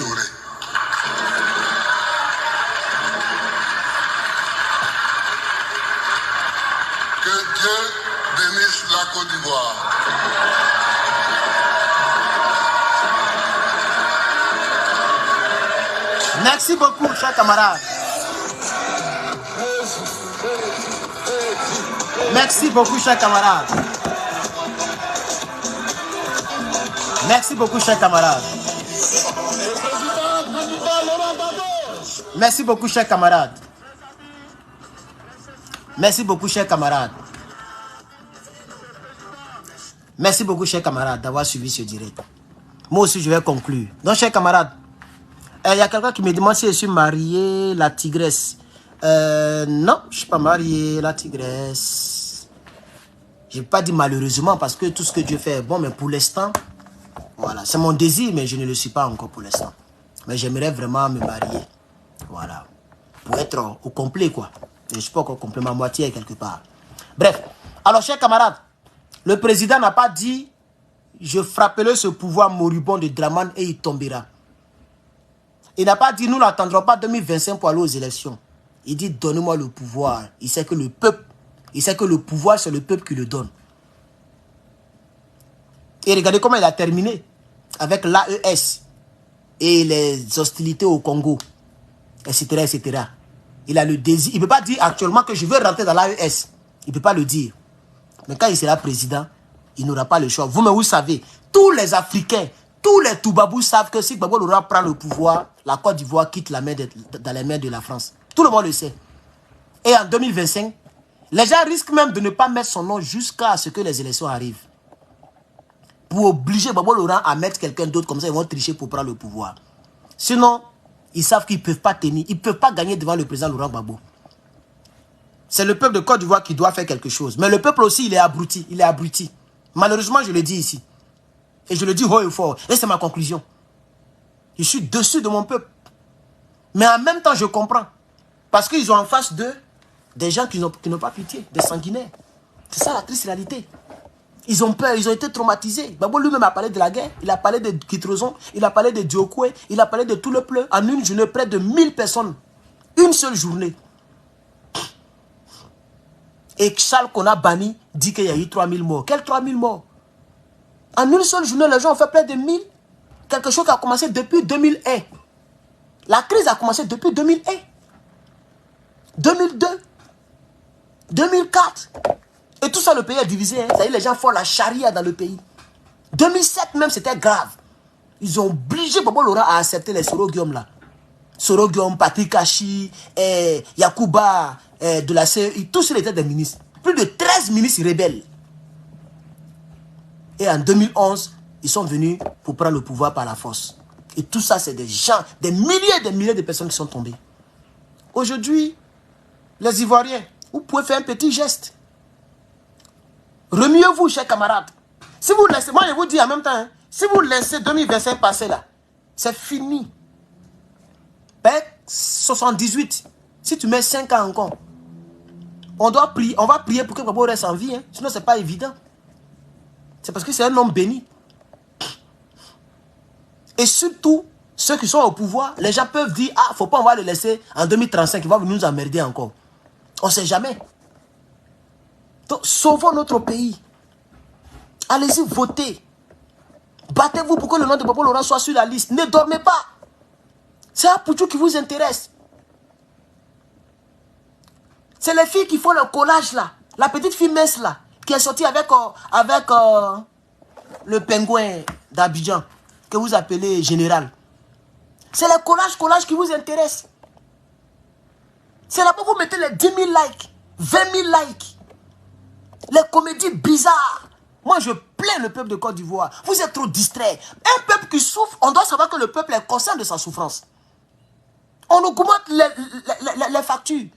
Que Dieu bénisse la Côte d'Ivoire.
Merci beaucoup, chers camarades. Merci beaucoup, chers camarades. Merci beaucoup, chers camarades. Merci beaucoup, chers camarades. Merci beaucoup, chers camarades. Merci beaucoup, chers camarades, d'avoir suivi ce direct. Moi aussi, je vais conclure. Donc, chers camarades, il y a quelqu'un qui me demande si je suis marié, la tigresse. Non, je ne suis pas marié, la tigresse. Je n'ai pas dit malheureusement parce que tout ce que Dieu fait est bon, mais pour l'instant, voilà. C'est mon désir, mais je ne le suis pas encore pour l'instant. Mais j'aimerais vraiment me marier. Voilà. Pour être au complet, quoi. Et je ne suis pas encore complet, ma moitié est quelque part. Bref. Alors, chers camarades, le président n'a pas dit « Je frapperai ce pouvoir moribond de Dramane et il tombera ». Il n'a pas dit « Nous n'attendrons pas 2025 pour aller aux élections ». Il dit « Donnez-moi le pouvoir ». Il sait que le peuple, il sait que le pouvoir, c'est le peuple qui le donne. Et regardez comment il a terminé avec l'AES et les hostilités au Congo, etc., etc. Il a le désir. Il ne peut pas dire actuellement que je veux rentrer dans l'AES. Il ne peut pas le dire. Mais quand il sera président, il n'aura pas le choix. Vous-même, vous savez, tous les Africains, tous les Toubabous savent que si Gbagbo Laurent prend le pouvoir, la Côte d'Ivoire quitte la main dans les mains de la France. Tout le monde le sait. Et en 2025, les gens risquent même de ne pas mettre son nom jusqu'à ce que les élections arrivent. Pour obliger Gbagbo Laurent à mettre quelqu'un d'autre, comme ça ils vont tricher pour prendre le pouvoir. Sinon, ils savent qu'ils ne peuvent pas tenir, ils ne peuvent pas gagner devant le président Laurent Gbagbo. C'est le peuple de Côte d'Ivoire qui doit faire quelque chose. Mais le peuple aussi, il est abruti. Il est abruti. Malheureusement, je le dis ici. Et je le dis haut et fort. Et c'est ma conclusion. Je suis dessus de mon peuple. Mais en même temps, je comprends. Parce qu'ils ont en face d'eux des gens qui n'ont pas pitié, des sanguinaires. C'est ça la triste réalité. Ils ont peur, ils ont été traumatisés. Gbagbo lui-même a parlé de la guerre. Il a parlé de Kitrozon. Il a parlé de Diokwe. Il a parlé de tout le peuple. En une journée, près de 1000 personnes. Une seule journée. Et Charles qu'on a banni dit qu'il y a eu 3000 morts. Quels 3000 morts? En une seule journée, les gens ont fait près de 1000. Quelque chose qui a commencé depuis 2001. La crise a commencé depuis 2001. 2002. 2004. Et tout ça, le pays est divisé. Hein. C'est-à-dire les gens font la charia dans le pays. 2007 même, c'était grave. Ils ont obligé Gbagbo Laurent à accepter les Soro-Guillaume là. Soro-Guillaume, Patrick Kachi, Yacouba, de la CEI, tous ils étaient des ministres. Plus de 13 ministres rebelles. Et en 2011, ils sont venus pour prendre le pouvoir par la force. Et tout ça, c'est des gens, des milliers de personnes qui sont tombées. Aujourd'hui, les Ivoiriens, vous pouvez faire un petit geste. Remuez-vous, chers camarades. Si vous laissez, moi je vous dis en même temps, hein, si vous laissez 2025 passer là, c'est fini. 78. Si tu mets 5 ans encore, on va prier pour que Gbagbo reste en vie. Hein. Sinon, ce n'est pas évident. C'est parce que c'est un homme béni. Et surtout, ceux qui sont au pouvoir, les gens peuvent dire, ah, faut pas, on va le laisser en 2035, il va venir nous emmerder encore. On ne sait jamais. Donc, sauvons notre pays. Allez-y, votez. Battez-vous pour que le nom de Gbagbo Laurent soit sur la liste. Ne dormez pas. C'est un poutou qui vous intéresse. C'est les filles qui font le collage là. La petite fille mince là, qui est sortie avec le pingouin d'Abidjan, que vous appelez général. C'est le collage qui vous intéresse. C'est là-bas que vous mettez les 10 000 likes, 20 000 likes. Les comédies bizarres. Moi, je plains le peuple de Côte d'Ivoire. Vous êtes trop distraits. Un peuple qui souffre, on doit savoir que le peuple est conscient de sa souffrance. On augmente les factures.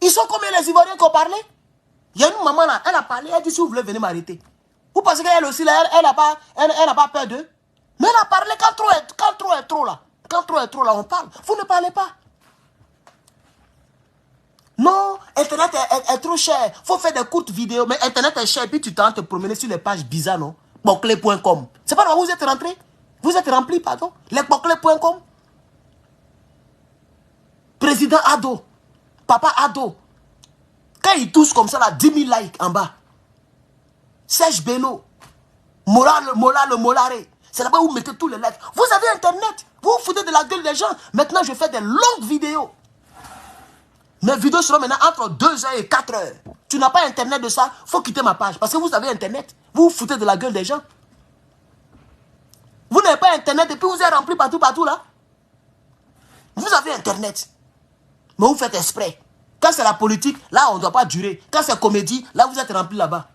Ils sont combien les Ivoiriens qui ont parlé? Il y a une maman là, elle a parlé, elle dit si vous voulez venir m'arrêter. Vous pensez qu'elle aussi, là, elle n'a pas peur d'eux? Mais elle a parlé quand trop est trop là. Quand trop est trop là, on parle. Vous ne parlez pas. Non, Internet est trop cher. Il faut faire des courtes vidéos. Mais Internet est cher. Et puis tu t'en te promener sur les pages bizarres, non? Boclé.com. C'est pas là où vous êtes rentré? Vous êtes rempli, pardon? Les boclé.com. Président Ado. Papa Ado. Quand il touche comme ça, là, 10 000 likes en bas. Serge Beno. Mola le Molare. C'est là-bas où vous mettez tous les likes. Vous avez Internet. Vous vous foutez de la gueule des gens. Maintenant, je fais des longues vidéos. Mes vidéos seront maintenant entre 2 heures et 4 heures. Tu n'as pas Internet de ça, il faut quitter ma page. Parce que vous avez Internet. Vous vous foutez de la gueule des gens. Vous n'avez pas Internet et puis vous êtes rempli partout là. Vous avez Internet. Mais vous faites exprès. Quand c'est la politique, là on ne doit pas durer. Quand c'est comédie, là vous êtes rempli là-bas.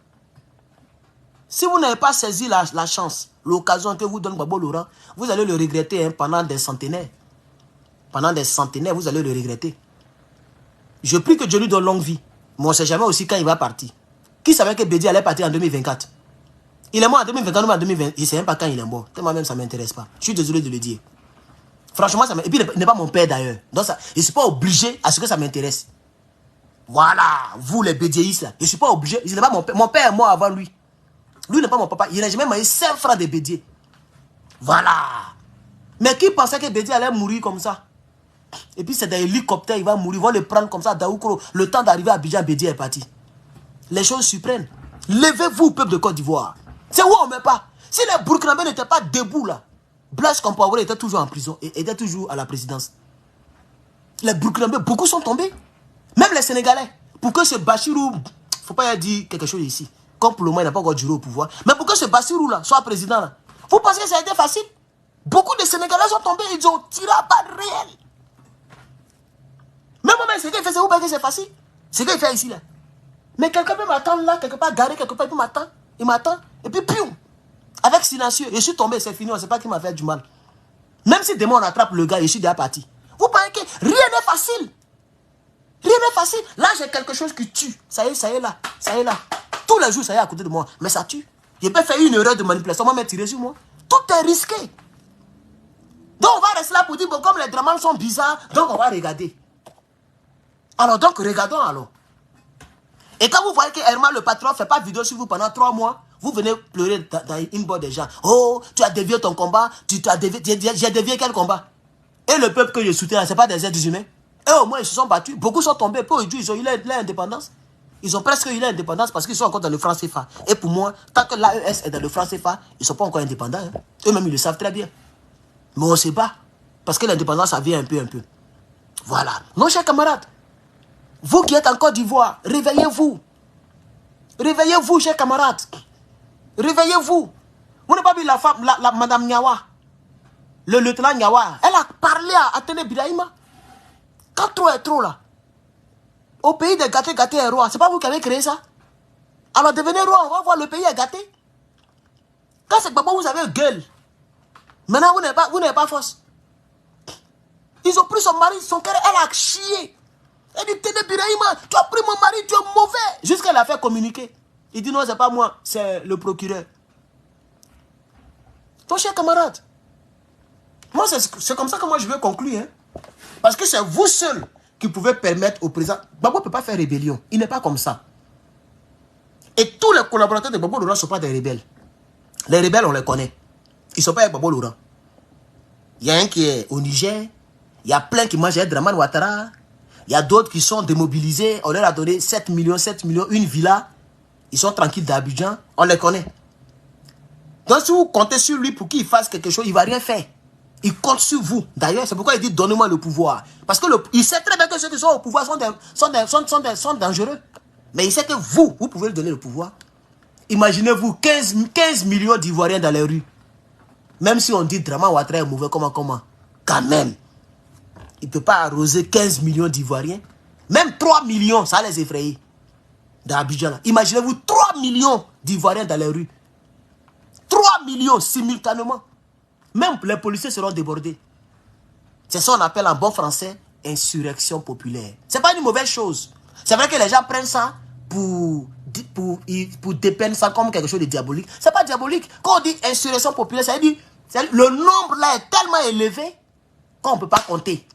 Si vous n'avez pas saisi la chance, l'occasion que vous donne Gbagbo Laurent, vous allez le regretter hein, pendant des centenaires. Pendant des centenaires, vous allez le regretter. Je prie que Dieu lui donne longue vie. Mais on ne sait jamais aussi quand il va partir. Qui savait que Bédi allait partir en 2024? Il est mort en 2024 ou en 2020. Je ne sais même pas quand il est mort. Moi-même, ça ne m'intéresse pas. Je suis désolé de le dire. Franchement, ça et puis il n'est pas mon père d'ailleurs. Donc, ça, je ne suis pas obligé à ce que ça m'intéresse. Voilà, vous les bédiéistes là. Je ne suis pas obligé. Il n'est pas mon père. Mon père est mort avant lui. Lui n'est pas mon papa. Il n'a jamais mangé 5 francs de Bédié. Voilà. Mais qui pensait que Bédi allait mourir comme ça? Et puis c'est des hélicoptères, il va mourir, ils vont le prendre comme ça, Daoukro. Le temps d'arriver à Abidjan, Bédi est parti. Les choses surprennent. Levez-vous, peuple de Côte d'Ivoire. C'est où on ne met pas. Si les Burkinabés n'étaient pas debout là, Blaise Compaoré était toujours en prison et était toujours à la présidence. Les Burkinabés, beaucoup sont tombés. Même les Sénégalais. Pour que ce Bachirou, il ne faut pas dire quelque chose ici. Comme pour le moment, il n'a pas encore duré au pouvoir. Mais pour que ce Bachirou là soit président là, vous pensez que ça a été facile? Beaucoup de Sénégalais sont tombés, ils ont tiré à balles réelles. Même moi, ce qu'il fait, c'est vous que c'est facile. C'est ce qu'il fait ici, là. Mais quelqu'un peut m'attendre là, quelque part, garé quelque part, il peut m'attendre. Il m'attend. Et puis, piou, avec silencieux, je suis tombé, c'est fini, on ne sait pas qui m'a fait du mal. Même si demain on attrape le gars, je suis déjà parti. Vous pensez que rien n'est facile. Rien n'est facile. Là, j'ai quelque chose qui tue. Ça y est là. Ça y est là. Tous les jours, ça y est à côté de moi. Mais ça tue. Je peux faire une erreur de manipulation, on va me tirer sur moi. Tout est risqué. Donc, on va rester là pour dire, bon, comme les dramas sont bizarres, donc on va regarder. Alors donc, regardons alors. Et quand vous voyez que Herman le patron ne fait pas de vidéo sur vous pendant 3 mois, vous venez pleurer dans une boîte des gens. Oh, tu as dévié ton combat, j'ai dévié quel combat? Et le peuple que je soutiens, ce n'est pas des êtres humains. Et au moins, ils se sont battus. Beaucoup sont tombés. Peu aujourd'hui, ils ont eu l'indépendance. Ils ont presque eu l'indépendance parce qu'ils sont encore dans le franc CFA. Et pour moi, tant que l'AES est dans le franc CFA, ils ne sont pas encore indépendants. Hein. Eux-mêmes, ils le savent très bien. Mais on ne sait pas. Parce que l'indépendance, ça vient un peu. Voilà. Non, chers camarades. Vous qui êtes en Côte d'Ivoire, réveillez-vous. Réveillez-vous, chers camarades. Réveillez-vous. Vous n'avez pas vu la femme, madame Nyawa, le lieutenant Nyawa, elle a parlé à Atene Birahima. Quand trop est trop là. Au pays de gâté est roi. C'est pas vous qui avez créé ça. Alors devenez roi, on va voir le pays est gâté. Quand c'est Gbagbo, vous avez gueule. Maintenant, vous n'avez pas force. Ils ont pris son mari, son cœur, elle a chié. Elle dit, Tene Birahima, tu as pris mon mari, tu es mauvais. Jusqu'à la faire communiquer. Il dit, non, c'est pas moi, c'est le procureur. Ton cher camarade, moi, c'est comme ça que moi je veux conclure. Hein. Parce que c'est vous seul qui pouvez permettre au président. Gbagbo ne peut pas faire rébellion. Il n'est pas comme ça. Et tous les collaborateurs de Gbagbo Laurent ne sont pas des rebelles. Les rebelles, on les connaît. Ils ne sont pas avec Gbagbo Laurent. Il y a un qui est au Niger. Il y a plein qui mangent avec Draman Ouattara. Il y a d'autres qui sont démobilisés. On leur a donné 7 millions, une villa. Ils sont tranquilles d'Abidjan. On les connaît. Donc si vous comptez sur lui pour qu'il fasse quelque chose, il ne va rien faire. Il compte sur vous. D'ailleurs, c'est pourquoi il dit donnez-moi le pouvoir. Parce qu'il sait très bien que ceux qui sont au pouvoir sont dangereux. Mais il sait que vous pouvez lui donner le pouvoir. Imaginez-vous 15 millions d'Ivoiriens dans les rues. Même si on dit Draman Ouattara est mauvais, comment? Quand même. Il ne peut pas arroser 15 millions d'Ivoiriens. Même 3 millions, ça les effrayer. dans Abidjan. Imaginez-vous 3 millions d'Ivoiriens dans les rues. 3 millions simultanément. Même les policiers seront débordés. C'est ça qu'on appelle en bon français insurrection populaire. C'est pas une mauvaise chose. C'est vrai que les gens prennent ça pour dépeindre ça comme quelque chose de diabolique. C'est pas diabolique. Quand on dit insurrection populaire, ça veut dire le nombre là est tellement élevé qu'on ne peut pas compter.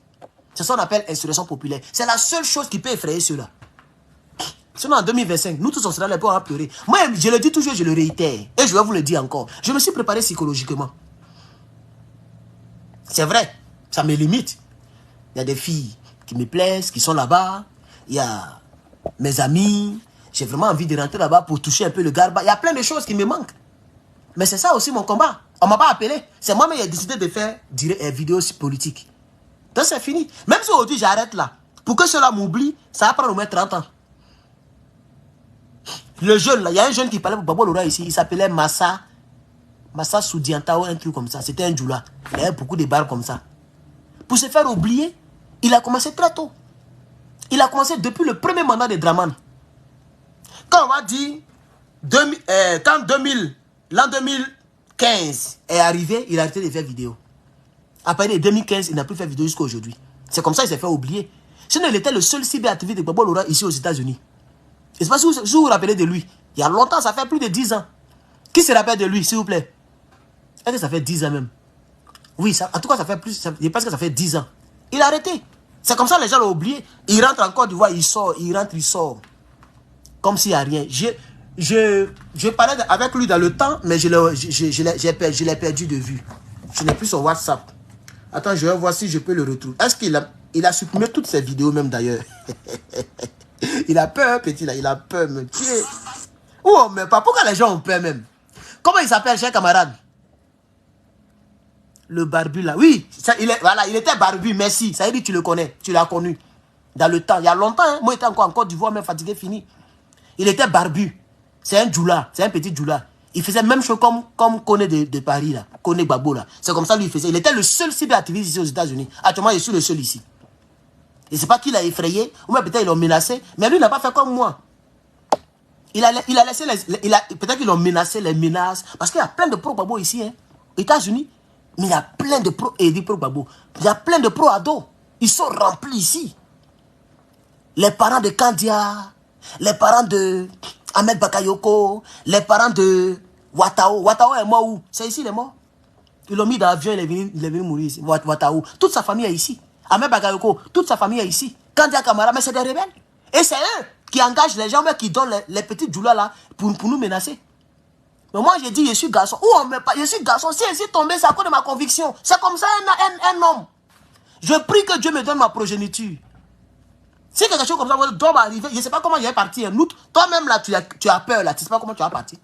C'est ça qu'on appelle insurrection populaire. C'est la seule chose qui peut effrayer ceux-là. Sinon en 2025, nous tous on sera là pour pleurer. Moi, je le dis toujours, je le réitère. Et je vais vous le dire encore. Je me suis préparé psychologiquement. C'est vrai, ça me limite. Il y a des filles qui me plaisent, qui sont là-bas. Il y a mes amis. J'ai vraiment envie de rentrer là-bas pour toucher un peu le garba. Il y a plein de choses qui me manquent. Mais c'est ça aussi mon combat. On ne m'a pas appelé. C'est moi-même qui ai décidé de faire des vidéos politiques. Donc c'est fini. Même si aujourd'hui j'arrête là, pour que cela m'oublie, ça va prendre au moins 30 ans. Le jeune là, il y a un jeune qui parlait pour Babo Lora ici, il s'appelait Massa Soudianta ou un truc comme ça. C'était un djoula. Il avait beaucoup de barres comme ça. Pour se faire oublier, il a commencé très tôt. Il a commencé depuis le premier mandat de Draman. Quand on va dire, quand l'an 2015 est arrivé, il a arrêté de faire vidéo. À partir de 2015, il n'a plus fait vidéo jusqu'à aujourd'hui. C'est comme ça qu'il s'est fait oublier. Sinon, il était le seul cyberactiviste de Babo Lora ici aux États-Unis. Je ne sais pas si vous vous rappelez de lui. Il y a longtemps, ça fait plus de 10 ans. Qui se rappelle de lui, s'il vous plaît? Est-ce que ça fait 10 ans même? Oui, ça, en tout cas, ça fait plus. Je pense que ça fait 10 ans. Il a arrêté. C'est comme ça les gens l'ont oublié. Il rentre encore du voix, il sort, il rentre, il sort. Comme s'il n'y a rien. Je parlais avec lui dans le temps, mais je l'ai perdu de vue. Je n'ai plus son WhatsApp. Attends, je vais voir si je peux le retrouver. Est-ce qu'il a supprimé toutes ses vidéos même d'ailleurs? Il a peur, petit là, il a peur, me tuer. Oh, mais pas pourquoi les gens ont peur même? Comment il s'appelle, cher camarade? Le barbu là. Oui, ça, voilà, il était barbu, merci. Ça veut dire que tu le connais, tu l'as connu. Dans le temps, il y a longtemps, hein, moi j'étais encore en Côte d'Ivoire, même fatigué, fini. Il était barbu. C'est un djoula, c'est un petit djoula. Il faisait même chose comme Koné de Paris là, Koné Gbagbo là. C'est comme ça lui il faisait. Il était le seul cyberactiviste ici aux États-Unis. Actuellement, je suis le seul ici. Et c'est pas qu'il a effrayé, ou même peut-être ils l'ont menacé, mais lui il n'a pas fait comme moi. Il a laissé peut-être qu'ils l'ont menacé, les menaces, parce qu'il y a plein de pro-Gbagbo ici, hein, aux États-Unis. Mais il y a plein de pro-Gbagbo. Il y a plein de pro-ados. Ils sont remplis ici. Les parents de Kandia, les parents de Ahmed Bakayoko, les parents de Watao. Watao est mort où? C'est ici, il est mort. Ils l'ont mis dans l'avion, il est venu mourir ici. Watao. Toute sa famille est ici. Ahmed Bakayoko, toute sa famille est ici. Kandia Kamara, mais c'est des rebelles. Et c'est eux qui engagent les gens, mais qui donnent les petits djoulas là pour nous menacer. Mais moi, j'ai dit, je suis garçon. Ou on me pas, je suis garçon. Si je suis tombé, c'est à cause de ma conviction. C'est comme ça un homme. Je prie que Dieu me donne ma progéniture. Si quelque chose comme ça doit m'arriver, je ne sais pas comment je vais partir. Toi-même, là, tu as peur, là. Tu ne sais pas comment tu vas partir.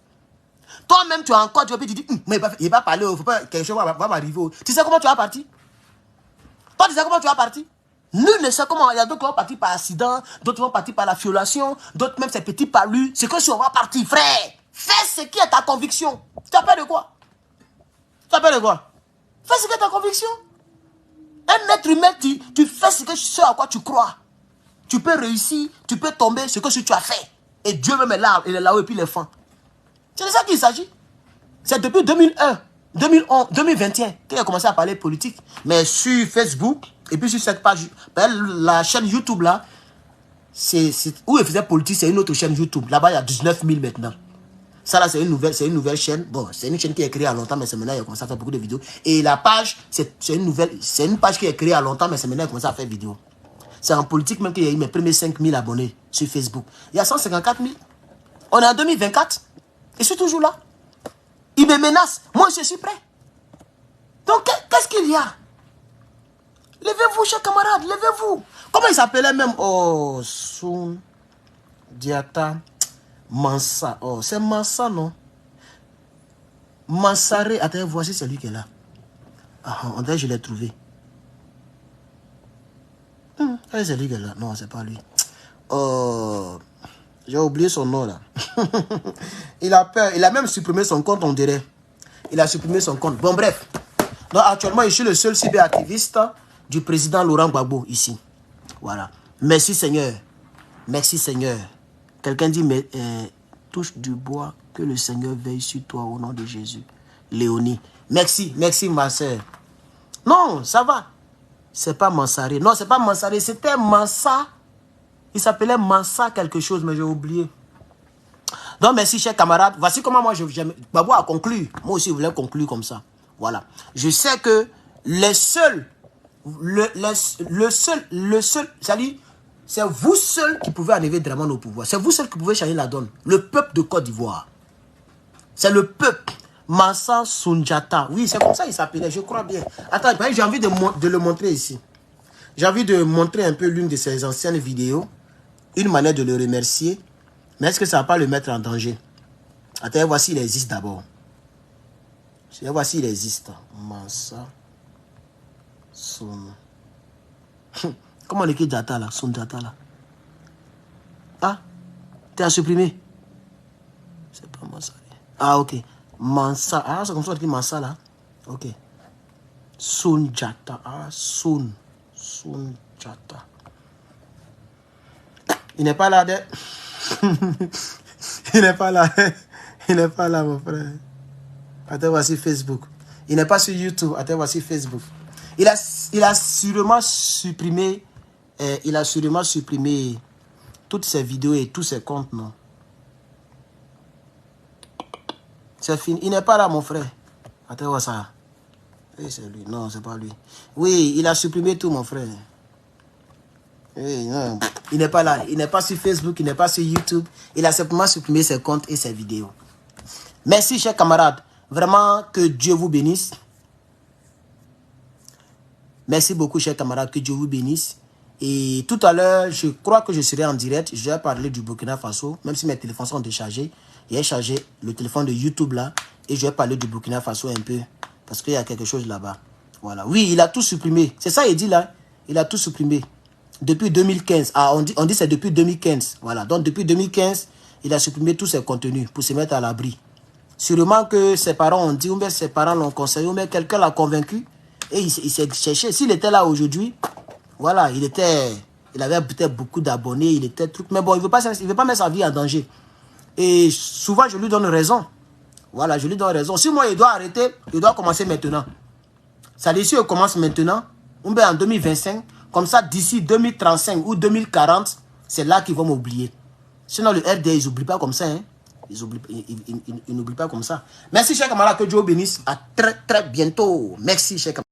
Toi-même, tu as encore, tu vas te dire, mais il va parler, faut pas, quelque chose va m'arriver. Tu sais comment tu vas partir? Toi, tu sais comment tu vas partir? Nul ne sait comment. Il y a d'autres qui vont partir par accident, d'autres vont partir par la violation, d'autres même ces petits palus. C'est que si on va partir, frère, fais ce qui est ta conviction. Tu as peur de quoi? Tu as peur de quoi? Fais ce qui est ta conviction. Un être humain, tu fais ce à quoi tu crois. Tu peux réussir, tu peux tomber, ce que tu as fait. Et Dieu même est là, il est là-haut et puis il est fin. C'est de ça qu'il s'agit. C'est depuis 2001, 2011, 2021 qu'il a commencé à parler politique. Mais sur Facebook, et puis sur cette page, la chaîne YouTube là, où il faisait politique, c'est une autre chaîne YouTube. Là-bas, il y a 19 000 maintenant. Ça là, c'est une nouvelle chaîne. Bon, c'est une chaîne qui est créée à longtemps, mais c'est maintenant il a commencé à faire beaucoup de vidéos. Et la page, c'est une page qui est créée à longtemps, mais c'est maintenant il a commencé à faire vidéos. C'est en politique même qu'il y a eu mes premiers 5 000 abonnés sur Facebook. Il y a 154 000. On est en 2024. Et je suis toujours là. Il me menace. Moi, je suis prêt. Donc, qu'est-ce qu'il y a? Levez-vous, chers camarades, levez-vous. Comment il s'appelait même? Oh, Soun Diata Mansa. Oh, c'est Mansa, non? Mansare. Attends, voici celui qui est là. Ah, on dirait que je l'ai trouvé. C'est lui qui est là. Non, c'est pas lui. Oh, j'ai oublié son nom là. Il a peur. Il a même supprimé son compte, on dirait. Il a supprimé son compte. Bon, bref. Donc, actuellement, je suis le seul cyberactiviste du président Laurent Gbagbo ici. Voilà. Merci Seigneur. Merci Seigneur. Quelqu'un dit, mais touche du bois, que le Seigneur veille sur toi au nom de Jésus. Léonie. Merci, merci ma soeur. Non, ça va. C'est pas Mansaré. Non, c'est pas Mansaré, c'était Mansa. Il s'appelait Mansa quelque chose, mais j'ai oublié. Donc, merci, chers camarades. Voici comment moi, Babou a conclu. Moi aussi, je voulais conclure comme ça. Voilà. Je sais que les seuls, c'est vous seuls qui pouvez arriver vraiment au pouvoir. C'est vous seuls qui pouvez changer la donne. Le peuple de Côte d'Ivoire. C'est le peuple. Mansa Sunjata. Oui, c'est comme ça qu'il s'appelait, je crois bien. Attends, j'ai envie de le montrer ici. J'ai envie de montrer un peu l'une de ses anciennes vidéos. Une manière de le remercier. Mais est-ce que ça ne va pas le mettre en danger? Attends, voici, il existe d'abord. Voici, il existe. Mansa Sun. Comment on écrit Jata là? Sunjata là. Ah, tu as supprimé. C'est pas Mansa. Ah, ok. Mansa. Ah, c'est comme ça qu'on dit Mansa là. Ok. Sunjata. Ah, Sunjata. Il n'est pas là. Il n'est pas là. Il n'est pas là, mon frère. Attends, voici Facebook. Il n'est pas sur YouTube. Attends, voici Facebook. Il a sûrement supprimé. Il a sûrement supprimé toutes ses vidéos et tous ses comptes, non? C'est fini. Il n'est pas là, mon frère. Attends, voir ça. Oui, c'est lui. Non, c'est pas lui. Oui, il a supprimé tout, mon frère. Oui, non. Il n'est pas là. Il n'est pas sur Facebook. Il n'est pas sur YouTube. Il a simplement supprimé ses comptes et ses vidéos. Merci, chers camarades. Vraiment, que Dieu vous bénisse. Merci beaucoup, chers camarades. Que Dieu vous bénisse. Et tout à l'heure, je crois que je serai en direct. Je vais parler du Burkina Faso. Même si mes téléphones sont déchargés. J'ai chargé le téléphone de YouTube là. Et je vais parler du Burkina Faso un peu. Parce qu'il y a quelque chose là-bas. Voilà. Oui, il a tout supprimé. C'est ça, il dit là. Il a tout supprimé. Depuis 2015. Ah, on dit c'est depuis 2015. Voilà. Donc, depuis 2015, il a supprimé tous ses contenus pour se mettre à l'abri. Sûrement que ses parents ont dit, ou bien ses parents l'ont conseillé, ou bien quelqu'un l'a convaincu. Et il s'est cherché. S'il était là aujourd'hui, voilà, il avait peut-être beaucoup d'abonnés, il était truc. Mais bon, il ne veut pas mettre sa vie en danger. Et souvent, je lui donne raison. Voilà, je lui donne raison. Si moi, il doit arrêter, il doit commencer maintenant. Ça dit, si il commence maintenant, ou bien en 2025, comme ça, d'ici 2035 ou 2040, c'est là qu'ils vont m'oublier. Sinon, le RD, ils n'oublient pas comme ça. Hein. Ils n'oublient pas comme ça. Merci, chers camarades, que Dieu bénisse. À très, très bientôt. Merci, chers camarades.